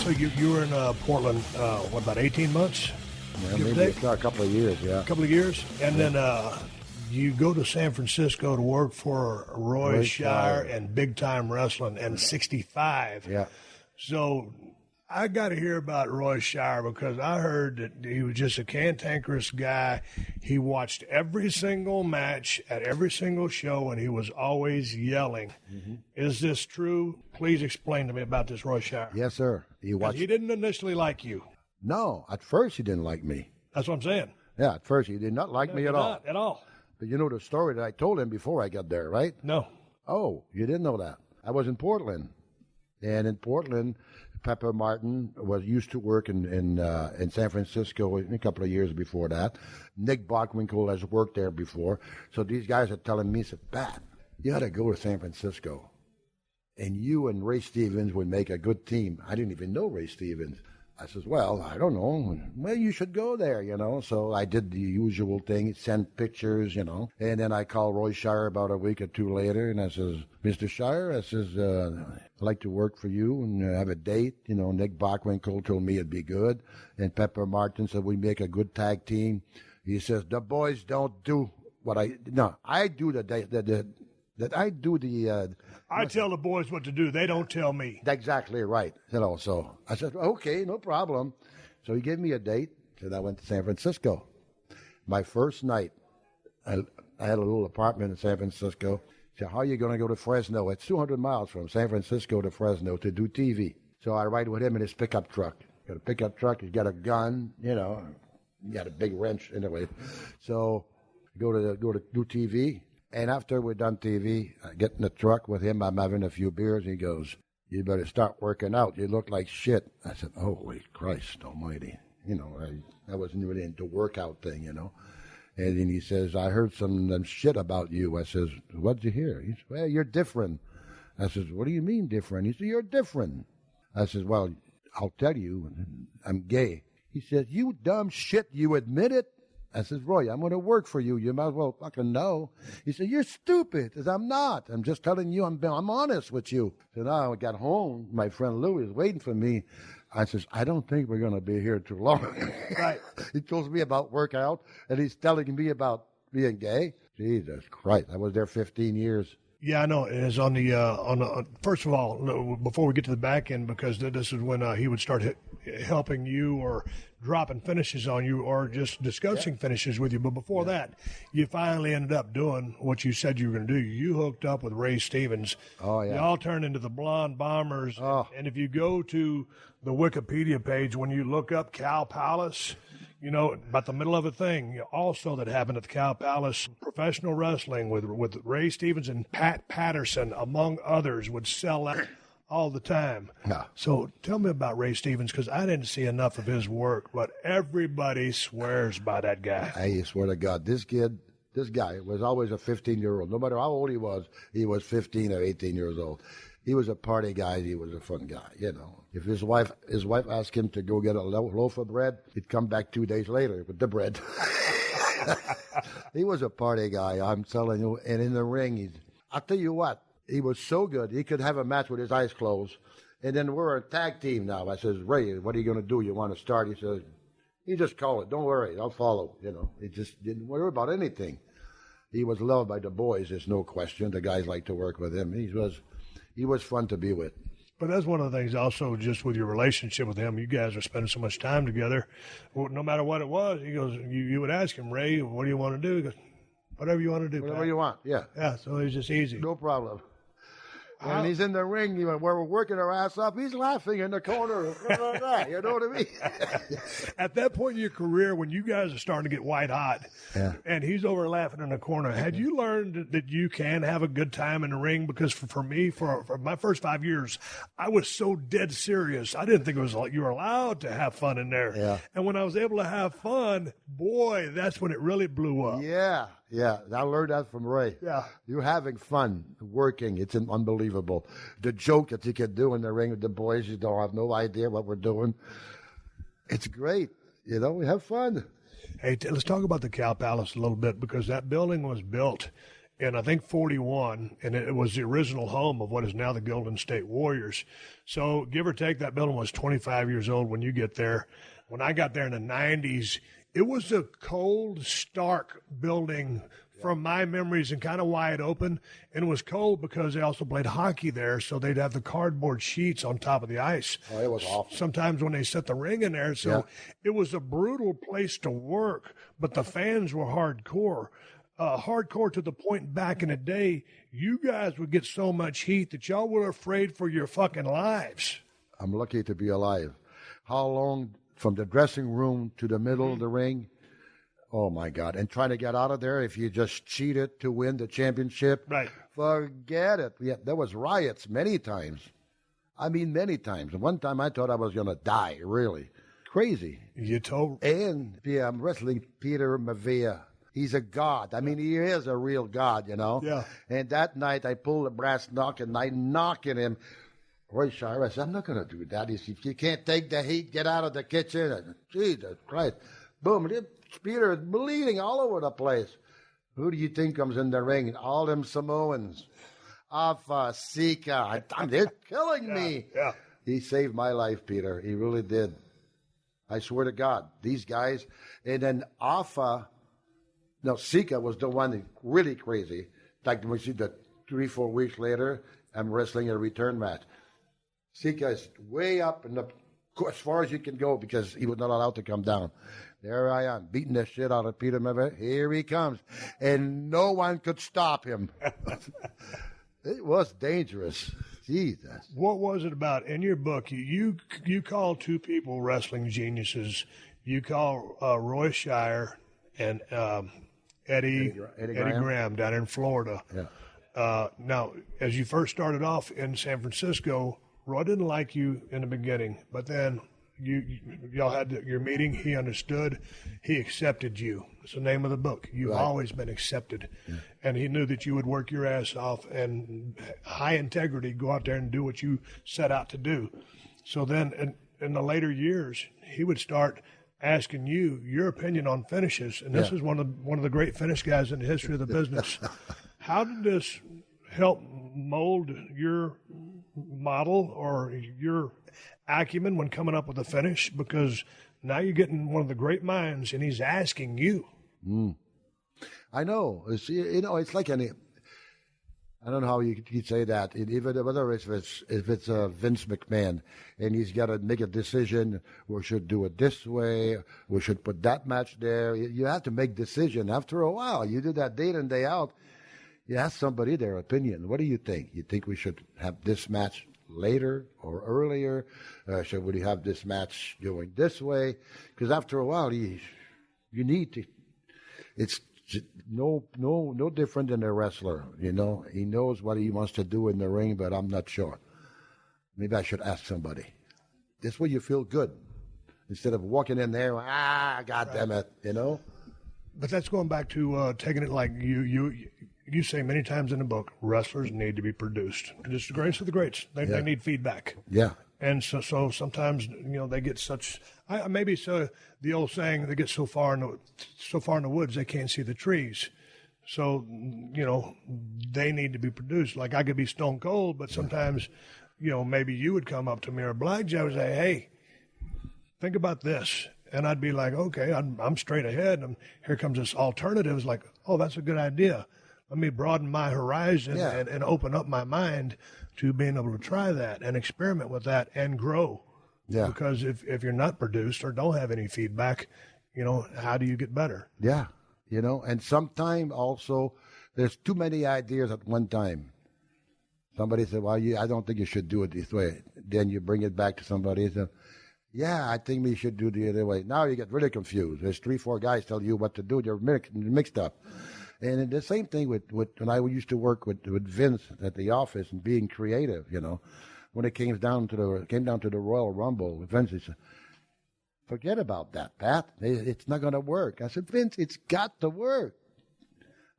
So you were in Portland, about 18 months? Yeah, maybe a couple of years, yeah. A couple of years. And then you go to San Francisco to work for Roy Shire and Big Time Wrestling and 65. Yeah. So I got to hear about Roy Shire because I heard that he was just a cantankerous guy. He watched every single match at every single show, and he was always yelling. Mm-hmm. Is this true? Please explain to me about this Roy Shire. Yes, sir. He didn't initially like you. No, at first he didn't like me. That's what I'm saying. Yeah, at first he did not like me at all. Not at all. But you know the story that I told him before I got there, right? No. Oh, you didn't know that. I was in Portland. And in Portland, Pepper Martin used to work in San Francisco a couple of years before that. Nick Bockwinkel has worked there before. So these guys are telling me, said, "Pat, you got to go to San Francisco. And you and Ray Stevens would make a good team." I didn't even know Ray Stevens. I says, "Well, I don't know. Well, you should go there, So I did the usual thing, send pictures, And then I called Roy Shire about a week or two later, and I says, "Mr. Shire," I says, "I'd like to work for you and have a date." Nick Bockwinkel told me it'd be good. And Pepper Martin said we'd make a good tag team. He says, "The boys don't do what I do I tell the boys what to do. They don't tell me." Exactly right. So I said, "Okay, no problem." So he gave me a date, and I went to San Francisco. My first night, I had a little apartment in San Francisco. He said, "How are you going to go to Fresno?" It's 200 miles from San Francisco to Fresno to do TV. So I ride with him in his pickup truck. Got a pickup truck. He's got a gun, He got a big wrench anyway. So go to do TV. And after we're done TV, I get in the truck with him. I'm having a few beers. He goes, "You better start working out. You look like shit." I said, "Holy Christ almighty." I wasn't really into workout thing, And then he says, "I heard some shit about you." I says, "What'd you hear?" He says, "Well, you're different." I says, "What do you mean different?" He said, "You're different." I says, "Well, I'll tell you, I'm gay." He says, "You dumb shit, you admit it?" I says, "Roy, I'm going to work for you. You might as well fucking know." He said, "You're stupid." I says, "I'm not. I'm just telling you, I'm honest with you." So now I got home. My friend Louis is waiting for me. I says, "I don't think we're going to be here too long." Right. He tells me about workout, and he's telling me about being gay. Jesus Christ. I was there 15 years. Yeah, I know. It is on the first of all, before we get to the back end, because this is when he would start helping you or dropping finishes on you or just discussing finishes with you. But before that, you finally ended up doing what you said you were going to do. You hooked up with Ray Stevens. Oh, yeah. Y'all turned into the Blonde Bombers. Oh. And if you go to the Wikipedia page, when you look up Cow Palace, about the middle of a thing also that happened at the Cow Palace, professional wrestling with Ray Stevens and Pat Patterson, among others, would sell out all the time. Yeah. So tell me about Ray Stevens, because I didn't see enough of his work, but everybody swears by that guy. I swear to God, this guy was always a 15-year-old. No matter how old he was 15 or 18 years old. He was a party guy. He was a fun guy, If his wife asked him to go get a loaf of bread, he'd come back 2 days later with the bread. He was a party guy, I'm telling you. And in the ring, I'll tell you what, he was so good. He could have a match with his eyes closed. And then we're a tag team now. I says, "Ray, what are you going to do? You want to start?" He says, "You just call it. Don't worry. I'll follow." He just didn't worry about anything. He was loved by the boys. There's no question. The guys liked to work with him. He was fun to be with. But that's one of the things also, just with your relationship with him, you guys are spending so much time together. Well, no matter what it was, he goes, you would ask him, "Ray, what do you want to do?" He goes, "Whatever you want to do, Whatever Pat." you want, yeah. Yeah, so it's just easy. No problem. And he's in the ring, where we're working our ass off, he's laughing in the corner. You know what I mean? At that point in your career, when you guys are starting to get white hot, and he's over laughing in the corner, had you learned that you can have a good time in the ring? Because for me, for my first 5 years, I was so dead serious. I didn't think it was like you were allowed to have fun in there. Yeah. And when I was able to have fun, boy, that's when it really blew up. Yeah. I learned that from Ray. Yeah. You're having fun working. It's unbelievable. The joke that you can do in the ring with the boys, you don't have no idea what we're doing. It's great. We have fun. Hey, let's talk about the Cow Palace a little bit, because that building was built in, I think, 41, and it was the original home of what is now the Golden State Warriors. So give or take, that building was 25 years old when you get there. When I got there in the 90s, it was a cold, stark building from my memories and kind of wide open. And it was cold because they also played hockey there, so they'd have the cardboard sheets on top of the ice. Oh, it was awful. Sometimes when they set the ring in there. So it was a brutal place to work, but the fans were hardcore. Hardcore to the point back in the day, you guys would get so much heat that y'all were afraid for your fucking lives. I'm lucky to be alive. How long from the dressing room to the middle of the ring? Oh, my God. And trying to get out of there if you just cheated to win the championship. Right. Forget it. Yeah, there was riots many times. I mean, many times. One time I thought I was going to die, really. Crazy. You told. And I'm wrestling Peter Maivia. He's a god. I mean, he is a real god, Yeah. And that night I pulled a brass knock and I knocked him. Roy Shire, I said, "I'm not going to do that." He said, "If you can't take the heat, get out of the kitchen." And, Jesus Christ. Boom. Peter is bleeding all over the place. Who do you think comes in the ring? All them Samoans. Alpha, Sika. They're killing me. Yeah. He saved my life, Peter. He really did. I swear to God. These guys. And then Alpha. No, Sika was the one that really crazy. Like we see that 3-4 weeks later, I'm wrestling a return match. Sika is way up and as far as you can go because he was not allowed to come down. There I am, beating the shit out of Peter Maivia. Here he comes. And no one could stop him. It was dangerous. Jesus. What was it about? In your book, you call two people wrestling geniuses. You call Roy Shire and Eddie Graham down in Florida. Yeah. Now, as you first started off in San Francisco, Roy didn't like you in the beginning, but then y'all had your meeting. He understood. He accepted you. It's the name of the book. You've always been accepted. Yeah. And he knew that you would work your ass off and high integrity, go out there and do what you set out to do. So then in the later years, he would start asking you your opinion on finishes. And this is one of the great finish guys in the history of the business. How did this help mold your model or your acumen when coming up with a finish? Because now you're getting one of the great minds, and he's asking you. I know. It's like any. I don't know how you could say that. Whether if it's Vince McMahon and he's got to make a decision, we should do it this way, we should put that match there. You have to make decision. After a while, you do that day in, day out. You ask somebody their opinion. What do you think? You think we should have this match later or earlier? Should we have this match going this way? Because after a while, you need to. It's no different than a wrestler. You know, he knows what he wants to do in the ring, but I'm not sure. Maybe I should ask somebody. This way you feel good instead of walking in there. God damn it, you know. But that's going back to taking it like you say many times in the book, wrestlers need to be produced. Just the greats of the greats. They need feedback. Yeah. And so sometimes, they get such, maybe so the old saying, they get so far in the woods they can't see the trees. So, they need to be produced. Like I could be stone cold, but sometimes, maybe you would come up to me or Blackjack would say, hey, think about this. And I'd be like, okay, I'm straight ahead. And here comes this alternative. It's like, oh, that's a good idea. Let me broaden my horizon and open up my mind to being able to try that and experiment with that and grow. Yeah. Because if you're not produced or don't have any feedback, how do you get better? Yeah. And sometimes also there's too many ideas at one time. Somebody said, well, I don't think you should do it this way. Then you bring it back to somebody and say, yeah, I think we should do the other way. Now you get really confused. There's 3-4 guys tell you what to do. You're mixed up. And the same thing with when I used to work with Vince at the office and being creative, when it came down to the Royal Rumble, Vince said, forget about that, Pat. It's not going to work. I said, Vince, it's got to work.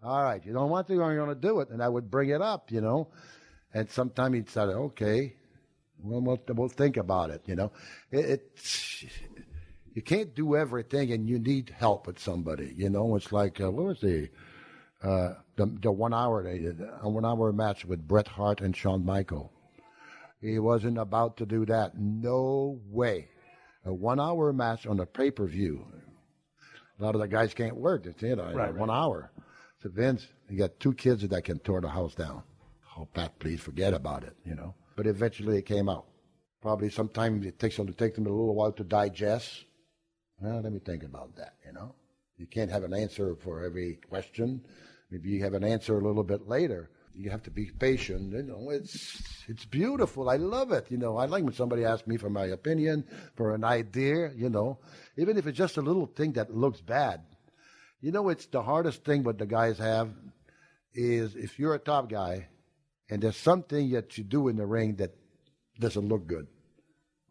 All right, you don't want to, you're going to do it. And I would bring it up, And sometimes he'd say, okay, we'll think about it, You can't do everything, and you need help with somebody, It's like, what was the 1 hour match with Bret Hart and Shawn Michaels. He wasn't about to do that. No way. A 1 hour match on a pay-per-view. A lot of the guys can't work. It's 1 hour. So Vince, you got 2 kids that can tear the house down. Oh, Pat, please forget about it, But eventually it came out. Probably sometimes it takes them a little while to digest. Well, let me think about that, You can't have an answer for every question. Maybe you have an answer a little bit later. You have to be patient. It's beautiful. I love it. I like when somebody asks me for my opinion, for an idea, even if it's just a little thing that looks bad. It's the hardest thing what the guys have is if you're a top guy and there's something that you do in the ring that doesn't look good.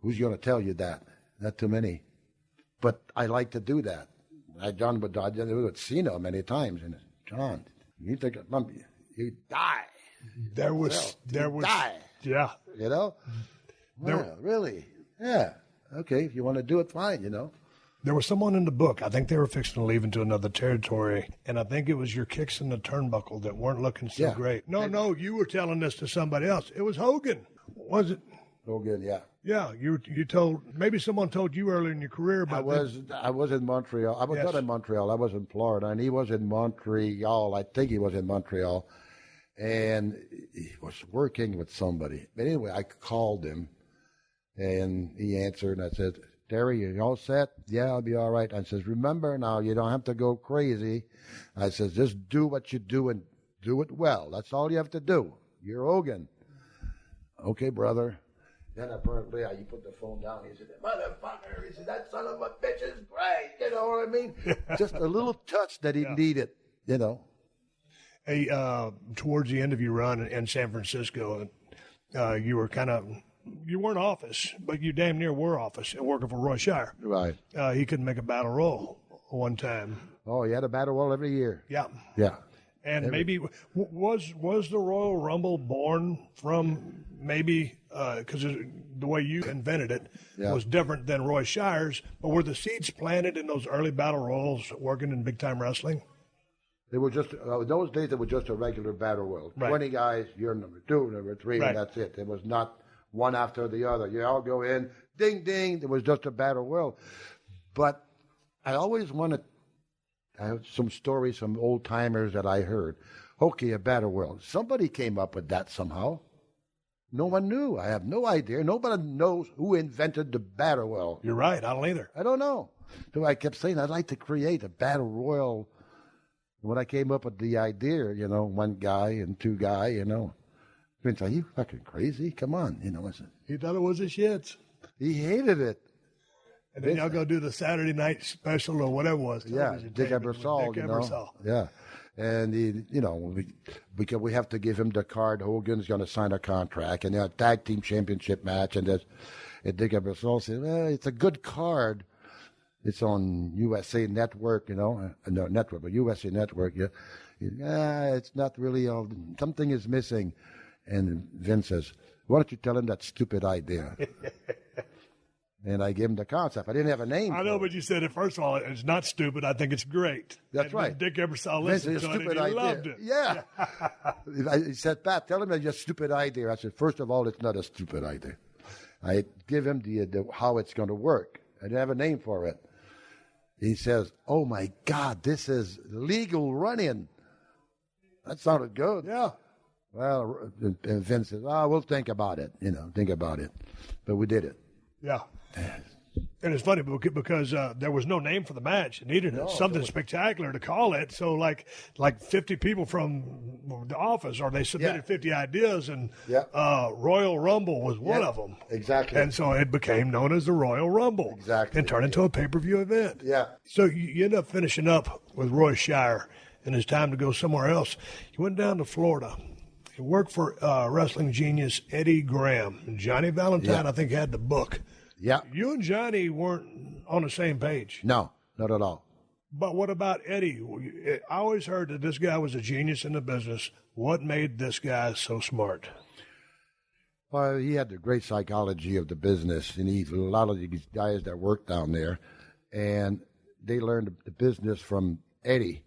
Who's going to tell you that? Not too many. But I like to do that. I done it with Cena many times. And John, you think you die. There was, die. Yeah. Well, really? Yeah. Okay, if you want to do it, fine, There was someone in the book, I think they were fixing to leave into another territory, and I think it was your kicks in the turnbuckle that weren't looking so great. No, you were telling this to somebody else. It was Hogan. Was it? Hogan, yeah. Yeah, you told, maybe someone told you earlier in your career about I was in Montreal. I was not in Montreal. I was in Florida, and he was in Montreal. I think he was in Montreal, and he was working with somebody. But anyway, I called him, and he answered, and I said, Terry, you all set? Yeah, I'll be all right. I says, remember now, you don't have to go crazy. I says, just do what you do and do it well. That's all you have to do. You're Hogan. Okay, brother. Then apparently he put the phone down. He said, motherfucker. He said, that son of a bitch is great. You know what I mean? Just a little touch that he needed. you know. Hey, towards the end of your run in San Francisco, you were you weren't office, but you damn near were office and working for Roy Shire. Right. He couldn't make a battle royal one time. Oh, he had a battle royal every year. Yeah. Yeah. And maybe was the Royal Rumble born from maybe because the way you invented it was different than Roy Shire's, but were the seeds planted in those early battle royals working in big time wrestling? They were just those days. It was just a regular battle royal. 20 guys. You're number 2, number 3, and that's it. It was not one after the other. You all go in, ding ding. It was just a battle royal. But I always wanted. I have some stories from old timers that I heard. Okay, a battle royal. Somebody came up with that somehow. No one knew. I have no idea. Nobody knows who invented the battle royal. You're right. I don't either. I don't know. So I kept saying I'd like to create a battle royal. When I came up with the idea, you know, 1 guy and 2 guy, you know, Vince, are you fucking crazy? Come on, you know. He thought it was the shits. He hated it. And then y'all go do the Saturday night special or whatever it was. Yeah, Dick Ebersol, you know. Ebersol. Yeah. And, you know, we have to give him the card. Hogan's going to sign a contract. And a tag team championship match. And Dick Ebersol said, well, it's a good card. It's on USA Network, you know. No, Network, but USA Network. Yeah. It's not really all. Something is missing. And Vince says, why don't you tell him that stupid idea? And I gave him the concept. I didn't have a name. I know, but you said it. First of all, it's not stupid. I think it's great. That's right. Dick Ebersol listened to it, and he loved it. Yeah. He said, Pat, tell him it's a stupid idea. I said, first of all, it's not a stupid idea. I give him the how it's going to work. I didn't have a name for it. He says, oh, my God, this is legal running. That sounded good. Yeah. Well, and Vince says, we'll think about it. You know, think about it. But we did it. Yeah. And it's funny because there was no name for the match. It needed something spectacular to call it. So like 50 people from the office, or they submitted 50 ideas, and Royal Rumble was one of them. Exactly. And so it became known as the Royal Rumble. Exactly. And turned into a pay-per-view event. Yeah. So you end up finishing up with Roy Shire, and it's time to go somewhere else. You went down to Florida. You worked for wrestling genius Eddie Graham. And Johnny Valentine, I think, had the book. Yeah. You and Johnny weren't on the same page. No, not at all. But what about Eddie? I always heard that this guy was a genius in the business. What made this guy so smart? Well, he had the great psychology of the business, and a lot of these guys that worked down there, and they learned the business from Eddie.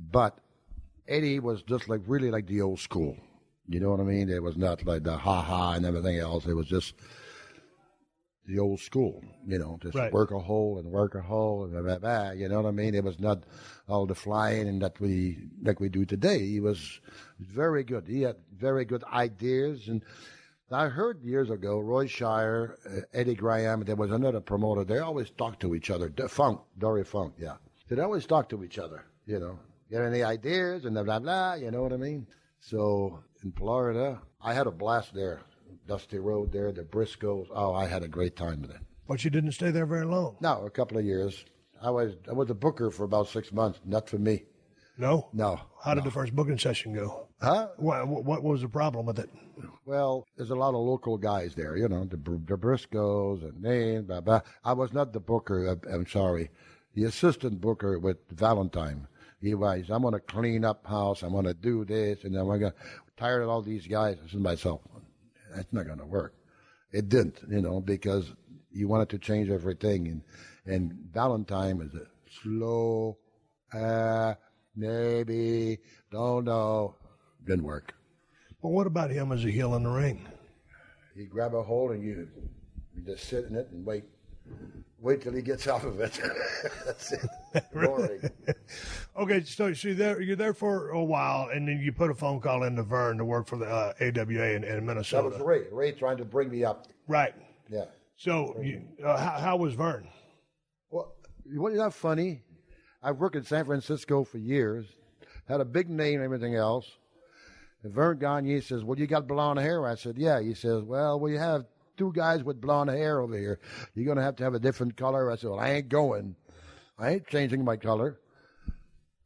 But Eddie was just really like the old school. You know what I mean? It was not like the ha-ha and everything else. It was just the old school, you know, just work a hole and blah, blah, blah, you know what I mean? It was not all the flying and like we do today. He was very good. He had very good ideas. And I heard years ago, Roy Shire, Eddie Graham, there was another promoter. They always talked to each other. Dory Funk, yeah. They always talk to each other, you know. Get any ideas and blah, blah, you know what I mean? So in Florida, I had a blast there. Dusty Road there, the Briscoes. Oh, I had a great time with it. But you didn't stay there very long. No, a couple of years. I was a booker for about 6 months. Not for me. No? No. How did the first booking session go? Huh? What was the problem with it? Well, there's a lot of local guys there, you know, the Briscoes and names, blah, blah. I was not the booker, I'm sorry. The assistant booker with Valentine. He was, I'm going to clean up house, I'm going to do this, and then we're going to, tired of all these guys. I said to myself, that's not going to work. It didn't, you know, because he wanted to change everything. And Valentine was a slow, maybe, don't know. Didn't work. Well, what about him as a heel in the ring? You grab a hold and you just sit in it and wait. Wait till he gets off of it. That's it. Boring. Okay, so you're there for a while, and then you put a phone call into Vern to work for the AWA in Minnesota. That was Ray trying to bring me up. Right. Yeah. So how was Vern? Well, wasn't that funny? I've worked in San Francisco for years, had a big name and everything else. And Vern Gagne says, well, you got blonde hair? I said, yeah. He says, well, we have 2 guys with blonde hair over here. You're going to have a different color. I said, well, I ain't going. I ain't changing my color.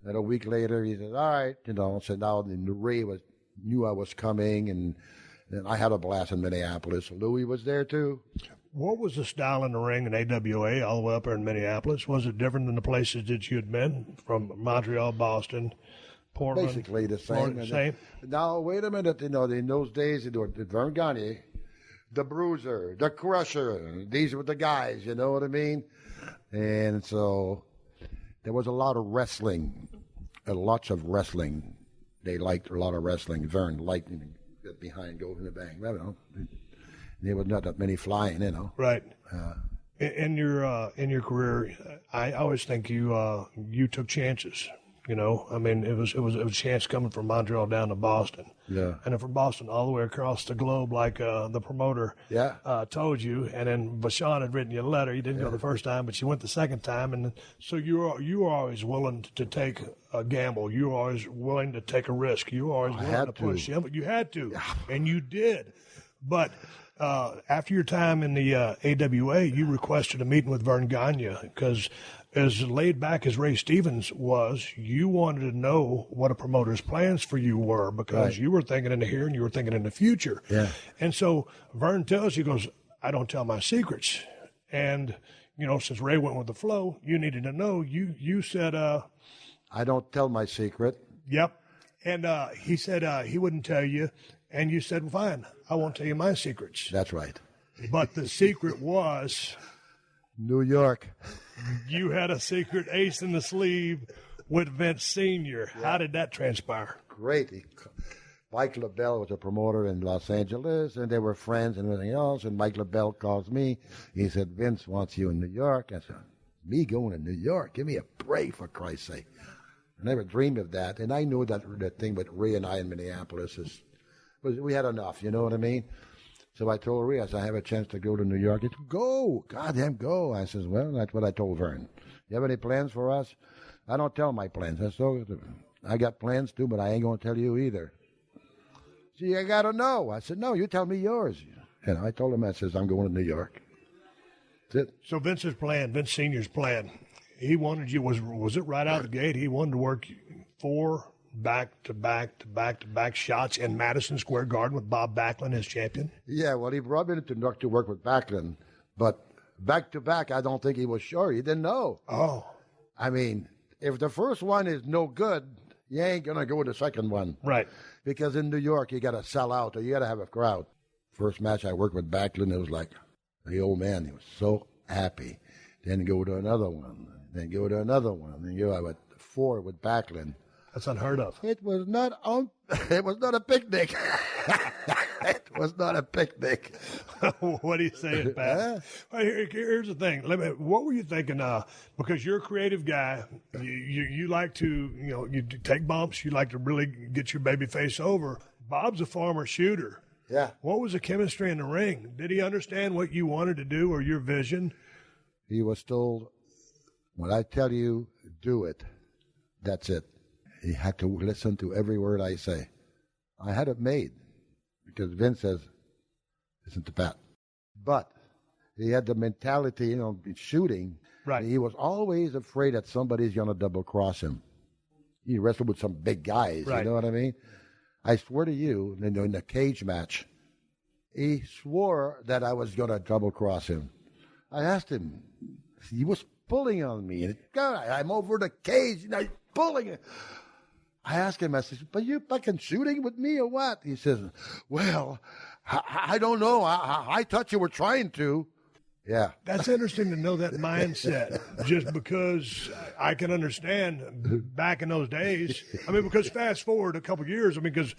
And a week later, he said, all right, so now Ray knew I was coming, and I had a blast in Minneapolis. Louis was there, too. What was the style in the ring in AWA all the way up there in Minneapolis? Was it different than the places that you had been, from Montreal, Boston, Portland? Basically the same. Now, wait a minute. In those days, Vern Gagne, the Bruiser, the Crusher, these were the guys, you know what I mean? And so there was a lot of wrestling, lots of wrestling. They liked a lot of wrestling. Vern liked get behind, go in the bang. There was not that many flying, Right. In your career, I always think you took chances. It was a chance coming from Montreal down to Boston. Yeah. And then from Boston all the way across the globe, like the promoter told you. And then Vachon had written you a letter. You didn't go the first time, but you went the second time. And so you were always willing to take a gamble. You were always willing to take a risk. You were always willing to push. Yeah, but you had to, and you did. But after your time in the AWA, you requested a meeting with Vern Gagne because, as laid back as Ray Stevens was, you wanted to know what a promoter's plans for you were because you were thinking in the here and you were thinking in the future. Yeah. And so Vern tells you, goes, I don't tell my secrets. And, since Ray went with the flow, you needed to know. You said, I don't tell my secret. Yep. And he said he wouldn't tell you. And you said, fine, I won't tell you my secrets. That's right. But the secret was... New York. You had a secret ace in the sleeve with Vince Sr. Yeah. How did that transpire? Great. Mike LaBelle was a promoter in Los Angeles, and they were friends and everything else. And Mike LaBelle calls me. He said, Vince wants you in New York. I said, me going to New York? Give me a break, for Christ's sake. I never dreamed of that. And I knew that thing with Ray and I in Minneapolis we had enough, you know what I mean? So I told Ray, I said, I have a chance to go to New York. He said, go, goddamn go. I says, well, that's what I told Vern. You have any plans for us? I don't tell my plans. I said, I got plans too, but I ain't going to tell you either. See, I got to know. I said, no, you tell me yours. And I told him, I says, I'm going to New York. That's it. So Vince's plan, Vince Sr.'s plan, he wanted you, was it right out of the gate? He wanted to work 4 back-to-back shots in Madison Square Garden with Bob Backlund as champion? Yeah, well, he brought me to New York to work with Backlund, but back-to-back, I don't think he was sure. He didn't know. Oh. I mean, if the first one is no good, you ain't going to go with the second one. Right. Because in New York, you got to sell out or you got to have a crowd. First match I worked with Backlund, it was like the old man. He was so happy. Then go to another one. Then go to another one. Then go with 4 with Backlund. That's unheard of. It was not a picnic. It was not a picnic. What are you saying, Pat? Here's the thing. What were you thinking? Because you're a creative guy, you like to, you take bumps. You like to really get your baby face over. Bob's a former shooter. Yeah. What was the chemistry in the ring? Did he understand what you wanted to do or your vision? He was told, when I tell you, do it. That's it. He had to listen to every word I say. I had it made because Vince says, listen to Pat. But he had the mentality, shooting. Right. He was always afraid that somebody's going to double-cross him. He wrestled with some big guys, right. You know what I mean? I swear to you, in the cage match, he swore that I was going to double-cross him. I asked him. He was pulling on me. And God, I'm over the cage, and he's pulling it. I asked him, I said, but you fucking shooting with me or what? He says, well, I don't know. I thought you were trying to. Yeah. That's interesting to know that mindset, just because I can understand back in those days. I mean, because fast forward a couple of years, because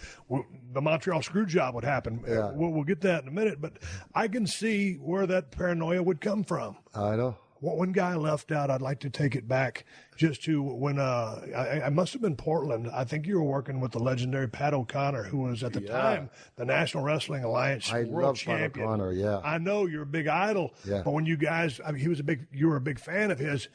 the Montreal Screw Job would happen. Yeah. We'll get that in a minute, but I can see where that paranoia would come from. I know. One guy left out, I'd like to take it back just to when I must have been Portland. I think you were working with the legendary Pat O'Connor, who was at the time the National Wrestling Alliance World Champion. Pat O'Connor, yeah. I know you're a big idol, but when you guys, you were a big fan of his.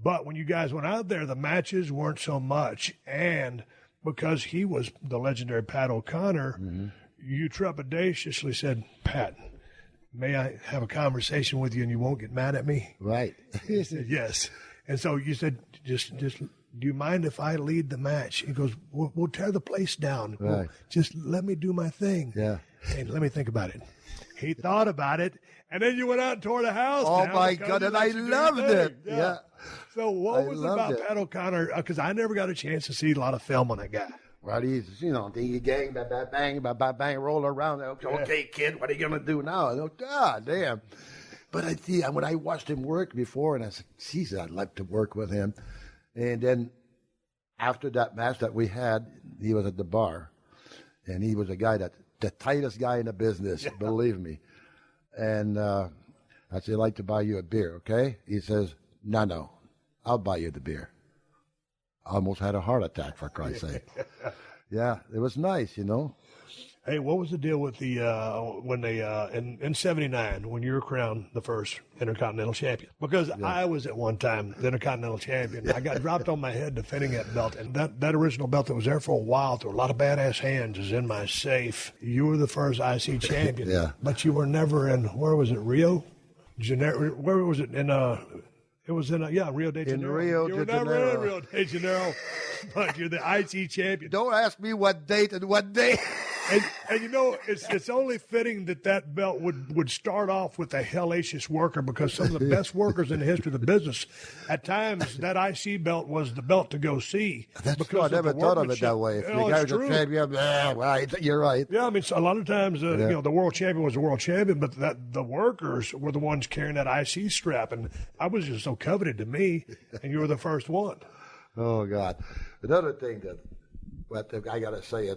But when you guys went out there, the matches weren't so much, and because he was the legendary Pat O'Connor, you trepidatiously said, Pat, may I have a conversation with you and you won't get mad at me? Right. He said, yes. And so you said, just do you mind if I lead the match? He goes, we'll tear the place down. Right. Well, just let me do my thing. Yeah. And let me think about it. He thought about it, and then you went out and tore the house Oh, down my because God, you and let I you do your loved thing. it. Yeah. So what I was it loved about it. Pat O'Connor? Because I never got a chance to see a lot of film on that guy. Well, he's, dingy gang, bang, bang, roll around. Okay, kid, what are you going to do now? And, God damn. But I see, when I watched him work before, and I said, geez, I'd like to work with him. And then after that match that we had, he was at the bar. And he was a guy the tightest guy in the business, believe me. And I said, I'd like to buy you a beer, okay? He says, no, I'll buy you the beer. I almost had a heart attack, for Christ's sake. Yeah, it was nice, Hey, what was the deal with the when they in '79 when you were crowned the first Intercontinental Champion? Because I was at one time the Intercontinental Champion. I got dropped on my head defending that belt, and that original belt that was there for a while through a lot of badass hands is in my safe. You were the first IC champion, Yeah. but you were never in. Where was it? Rio? Where was it? It was in Rio de Janeiro. Rio you de were never Janeiro. in Rio de Janeiro, but you're the IC champion. Don't ask me what date and what day. And it's only fitting that belt would start off with a hellacious worker, because some of the best workers in the history of the business, at times that IC belt was the belt to go see. That's true. I never thought of it that way. If you guys are champion, right, you're right. Yeah, I mean, so a lot of times, the world champion was the world champion, but the workers were the ones carrying that IC strap, and I was just so coveted to me, and you were the first one. Oh, God. Another thing I got to say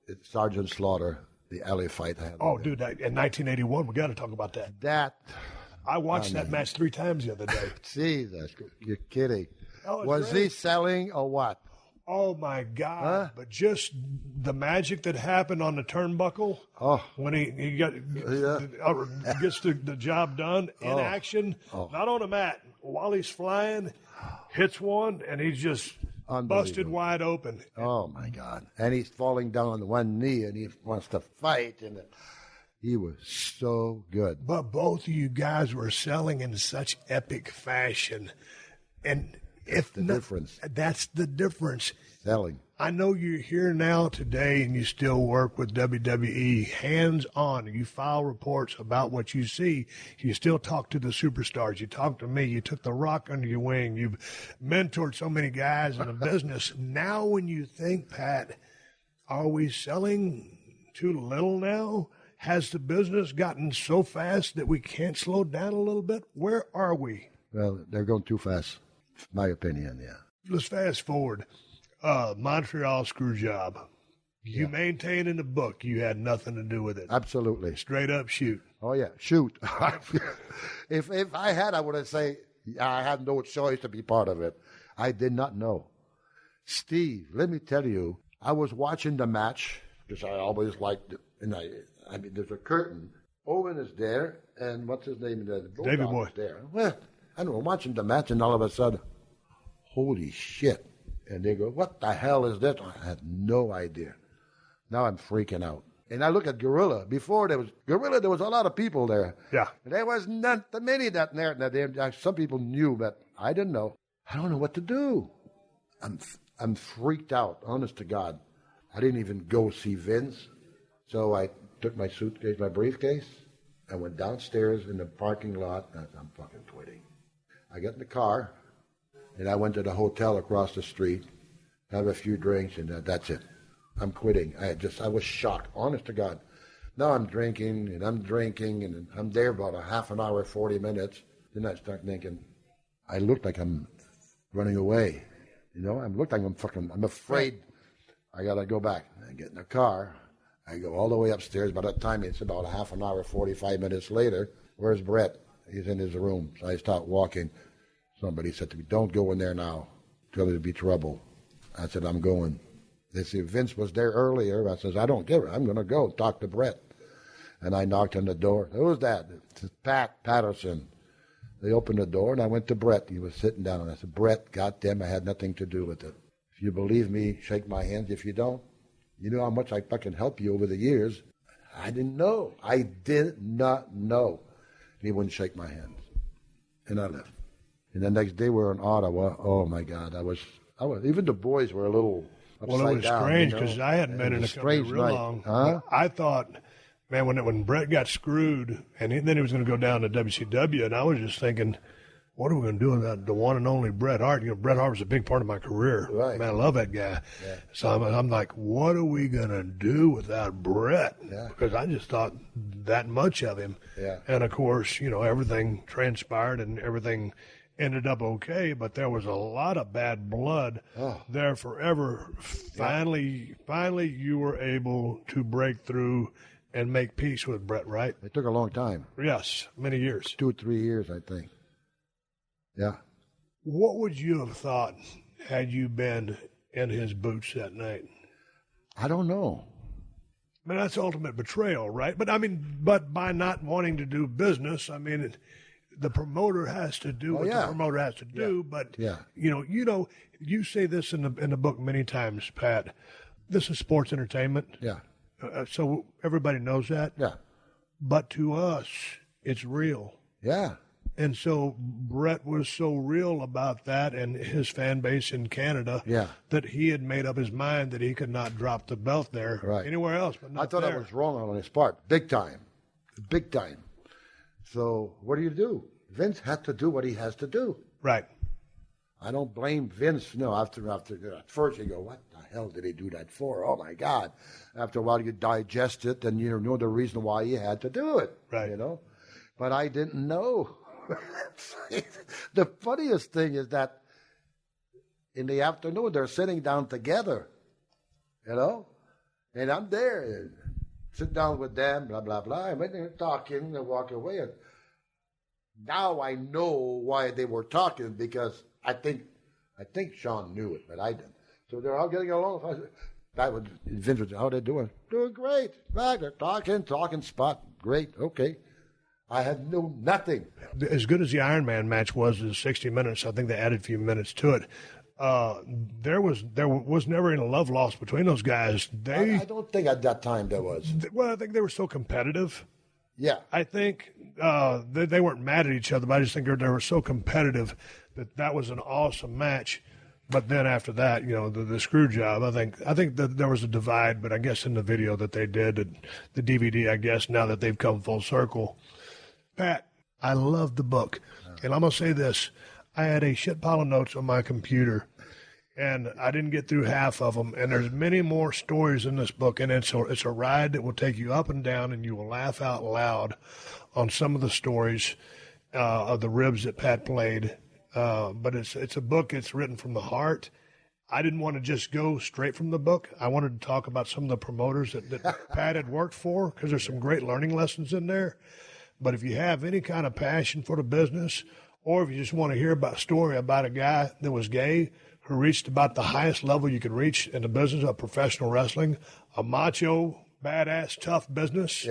it's Sergeant Slaughter, the alley fight I had. Oh, dude, in 1981, we got to talk about that. I watched that match 3 times the other day. Jesus, you're kidding. Oh, was great. he selling or what? Oh, my God. But just the magic that happened on the turnbuckle when he gets the job done in action, not on a mat, while he's flying, hits one, and he's just busted wide open. Oh, my God. And he's falling down on one knee, and he wants to fight. And he was so good. But both of you guys were selling in such epic fashion. And that's the difference. That's the difference. Selling. I know you're here now today and you still work with WWE hands-on. You file reports about what you see. You still talk to the superstars. You talk to me. You took The Rock under your wing. You've mentored so many guys in the business. Now when you think, Pat, are we selling too little now? Has the business gotten so fast that we can't slow down a little bit? Where are we? Well, they're going too fast, my opinion, yeah. Let's fast forward. Montreal Screw Job. You maintain in the book you had nothing to do with it. Absolutely. Straight up shoot. Oh, yeah, shoot. If I had, I would have said I had no choice to be part of it. I did not know. Steve, let me tell you, I was watching the match because I always liked it. And I mean, there's a curtain. Owen is there, and what's his name? Davey Boy. Is there. Well, I don't know, watching the match, and all of a sudden, holy shit. And they go, what the hell is this? I had no idea. Now I'm freaking out. And I look at Gorilla. Before there was a lot of people there. Yeah. There was not that many that there. Some people knew, but I didn't know. I don't know what to do. I'm freaked out, honest to God. I didn't even go see Vince. So I took my suitcase, my briefcase. I went downstairs in the parking lot. I'm fucking quitting. I got in the car. And I went to the hotel across the street, have a few drinks, and that's it. I'm quitting. I was shocked, honest to God. Now I'm drinking, and I'm there about a half an hour, 40 minutes. Then I start thinking, I look like I'm running away. I'm afraid. I got to go back. I get in the car. I go all the way upstairs. By that time, it's about a half an hour, 45 minutes later. Where's Brett? He's in his room. So I start walking. Somebody said to me, don't go in there now. Tell there to be trouble. I said, I'm going. They said, Vince was there earlier. I said, I don't give it. I'm going to go talk to Brett. And I knocked on the door. Who's that? It's Pat Patterson. They opened the door, and I went to Brett. He was sitting down. And I said, Brett, goddamn, I had nothing to do with it. If you believe me, shake my hands. If you don't, you know how much I fucking helped you over the years. I didn't know. I did not know. And he wouldn't shake my hands. And I left. And the next day we were in Ottawa. Oh, my God. Even the boys were a little upside down. Well, it was strange because I hadn't been in a company real long. Huh? I thought, man, when Brett got screwed, and then he was going to go down to WCW, and I was just thinking, what are we going to do with the one and only Bret Hart? Bret Hart was a big part of my career. Right. Man, I love that guy. Yeah. So I'm like, what are we going to do without Bret? Yeah. Because I just thought that much of him. Yeah. And, of course, everything transpired and everything ended up okay, but there was a lot of bad blood there forever. Finally, you were able to break through and make peace with Bret, right? It took a long time. Yes, many years. 2 or 3 years, I think. Yeah. What would you have thought had you been in his boots that night? I don't know. I mean, that's ultimate betrayal, right? But by not wanting to do business, the promoter has to do what the promoter has to do. But you say this in the book many times, Pat. This is sports entertainment. Yeah. So everybody knows that. Yeah. But to us, it's real. Yeah. And so Bret was so real about that and his fan base in Canada that he had made up his mind that he could not drop the belt there anywhere else. But not I thought there. I was wrong on his part, big time. So what do? Vince had to do what he has to do. Right. I don't blame Vince. No, after at first you go, what the hell did he do that for? Oh, my God. After a while you digest it and you know the reason why he had to do it. Right. But I didn't know. The funniest thing is that in the afternoon they're sitting down together, and I'm there, sit down with them, blah, blah, blah, and when they're talking, they walk away. And now I know why they were talking because I think Sean knew it, but I didn't. So they're all getting along. Vince was, how are they doing? Doing great. Right, they're talking spot. Great, okay. I had nothing. As good as the Iron Man match was in 60 minutes, I think they added a few minutes to it. There was never any love lost between those guys. I don't think at that time there was. Well, I think they were so competitive. Yeah. I think they weren't mad at each other, but I just think they were so competitive that was an awesome match. But then after that, the screw job, I think that there was a divide, but I guess in the video that they did, the DVD, I guess, now that they've come full circle. Pat, I love the book. And I'm going to say this. I had a shit pile of notes on my computer, and I didn't get through half of them. And there's many more stories in this book, and it's a ride that will take you up and down, and you will laugh out loud on some of the stories of the ribs that Pat played. But it's a book. It's written from the heart. I didn't want to just go straight from the book. I wanted to talk about some of the promoters that Pat had worked for because there's some great learning lessons in there. But if you have any kind of passion for the business, or if you just want to hear about a story about a guy that was gay who reached about the highest level you could reach in the business of professional wrestling, a macho, badass, tough business,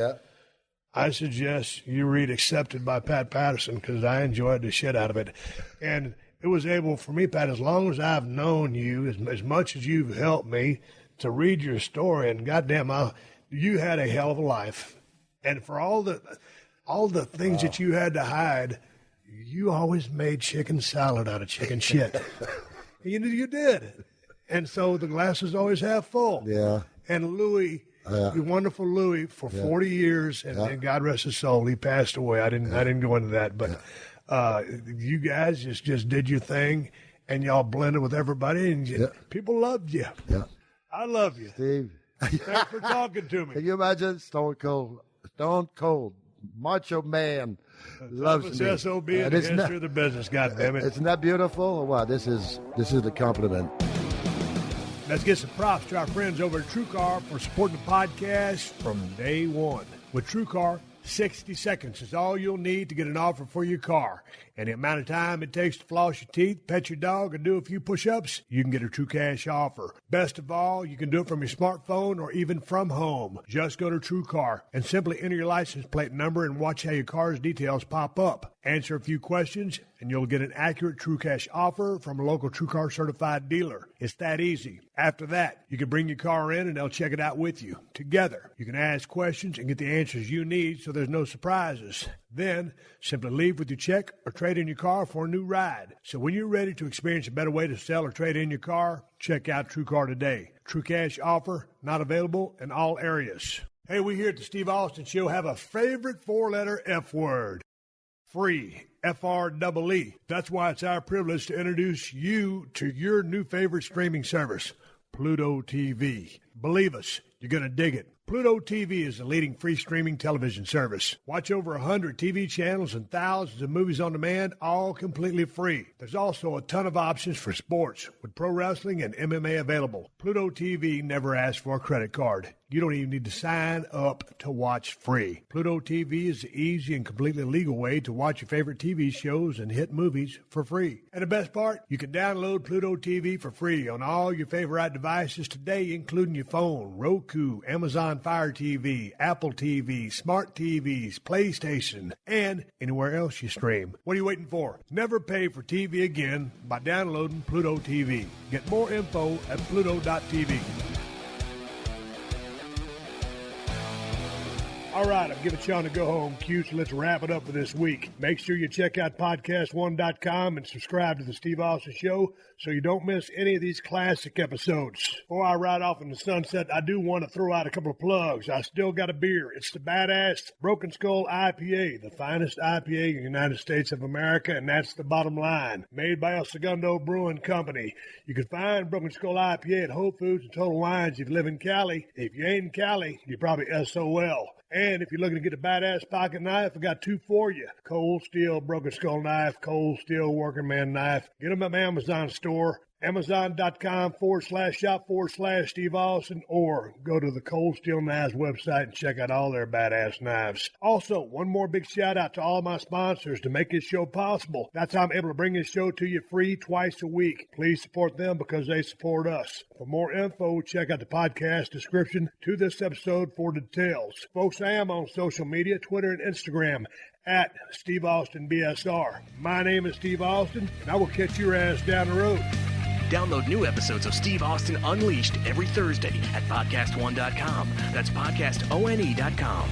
I suggest you read Accepted by Pat Patterson because I enjoyed the shit out of it. And it was able for me, Pat, as long as I've known you, as much as you've helped me to read your story, and goddamn, you had a hell of a life. And for all the things that you had to hide, you always made chicken salad out of chicken shit. You did. And so the glass is always half full. Yeah. And Louis, the wonderful Louis, for 40 years, and God rest his soul, he passed away. I didn't go into that, but you guys just did your thing, and y'all blended with everybody, and people loved you. Yeah. I love you. Steve. Thanks for talking to me. Can you imagine Stone Cold, macho man, loves me. SOB in the history of the business, goddammit. Isn't that beautiful? Wow, this is the compliment. Let's get some props to our friends over at TrueCar for supporting the podcast from day one. With TrueCar, 60 seconds is all you'll need to get an offer for your car. And the amount of time it takes to floss your teeth, pet your dog, or do a few push-ups, you can get a true cash offer. Best of all, you can do it from your smartphone or even from home. Just go to TrueCar and simply enter your license plate number and watch how your car's details pop up. Answer a few questions, and you'll get an accurate True Cash offer from a local TrueCar certified dealer. It's that easy. After that, you can bring your car in, and they'll check it out with you. Together, you can ask questions and get the answers you need so there's no surprises. Then, simply leave with your check or trade in your car for a new ride. So when you're ready to experience a better way to sell or trade in your car, check out TrueCar today. True Cash offer not available in all areas. Hey, we here at the Steve Austin Show have a favorite four-letter F word. Free. F-R-E-E. That's why it's our privilege to introduce you to your new favorite streaming service, Pluto TV. Believe us, you're going to dig it. Pluto TV is the leading free streaming television service. Watch over 100 TV channels and thousands of movies on demand, all completely free. There's also a ton of options for sports, with pro wrestling and MMA available. Pluto TV never asks for a credit card. You don't even need to sign up to watch free. Pluto TV is the easy and completely legal way to watch your favorite TV shows and hit movies for free. And the best part, you can download Pluto TV for free on all your favorite devices today, including your phone, Roku, Amazon Fire TV, Apple TV, Smart TVs, PlayStation, and anywhere else you stream. What are you waiting for? Never pay for TV again by downloading Pluto TV. Get more info at Pluto.tv. All right, I'm giving Sean a go-home cue, so let's wrap it up for this week. Make sure you check out PodcastOne.com and subscribe to The Steve Austin Show so you don't miss any of these classic episodes. Before I ride off in the sunset, I do want to throw out a couple of plugs. I still got a beer. It's the Badass Broken Skull IPA, the finest IPA in the United States of America, and that's the bottom line. Made by El Segundo Brewing Company. You can find Broken Skull IPA at Whole Foods and Total Wines if you live in Cali. If you ain't in Cali, you're probably SOL. And if you're looking to get a badass pocket knife, I got two for you. Cold Steel Broken Skull Knife, Cold Steel Working Man Knife. Get them at my Amazon store, Amazon.com/shop/Steve Austin, or go to the Cold Steel Knives website and check out all their badass knives. Also, one more big shout out to all my sponsors to make this show possible. That's how I'm able to bring this show to you free twice a week. Please support them because they support us. For more info, check out the podcast description to this episode for details. Folks, I am on social media, Twitter and Instagram, at Steve Austin BSR. My name is Steve Austin, and I will catch your ass down the road. Download new episodes of Steve Austin Unleashed every Thursday at PodcastOne.com. That's PodcastOne.com.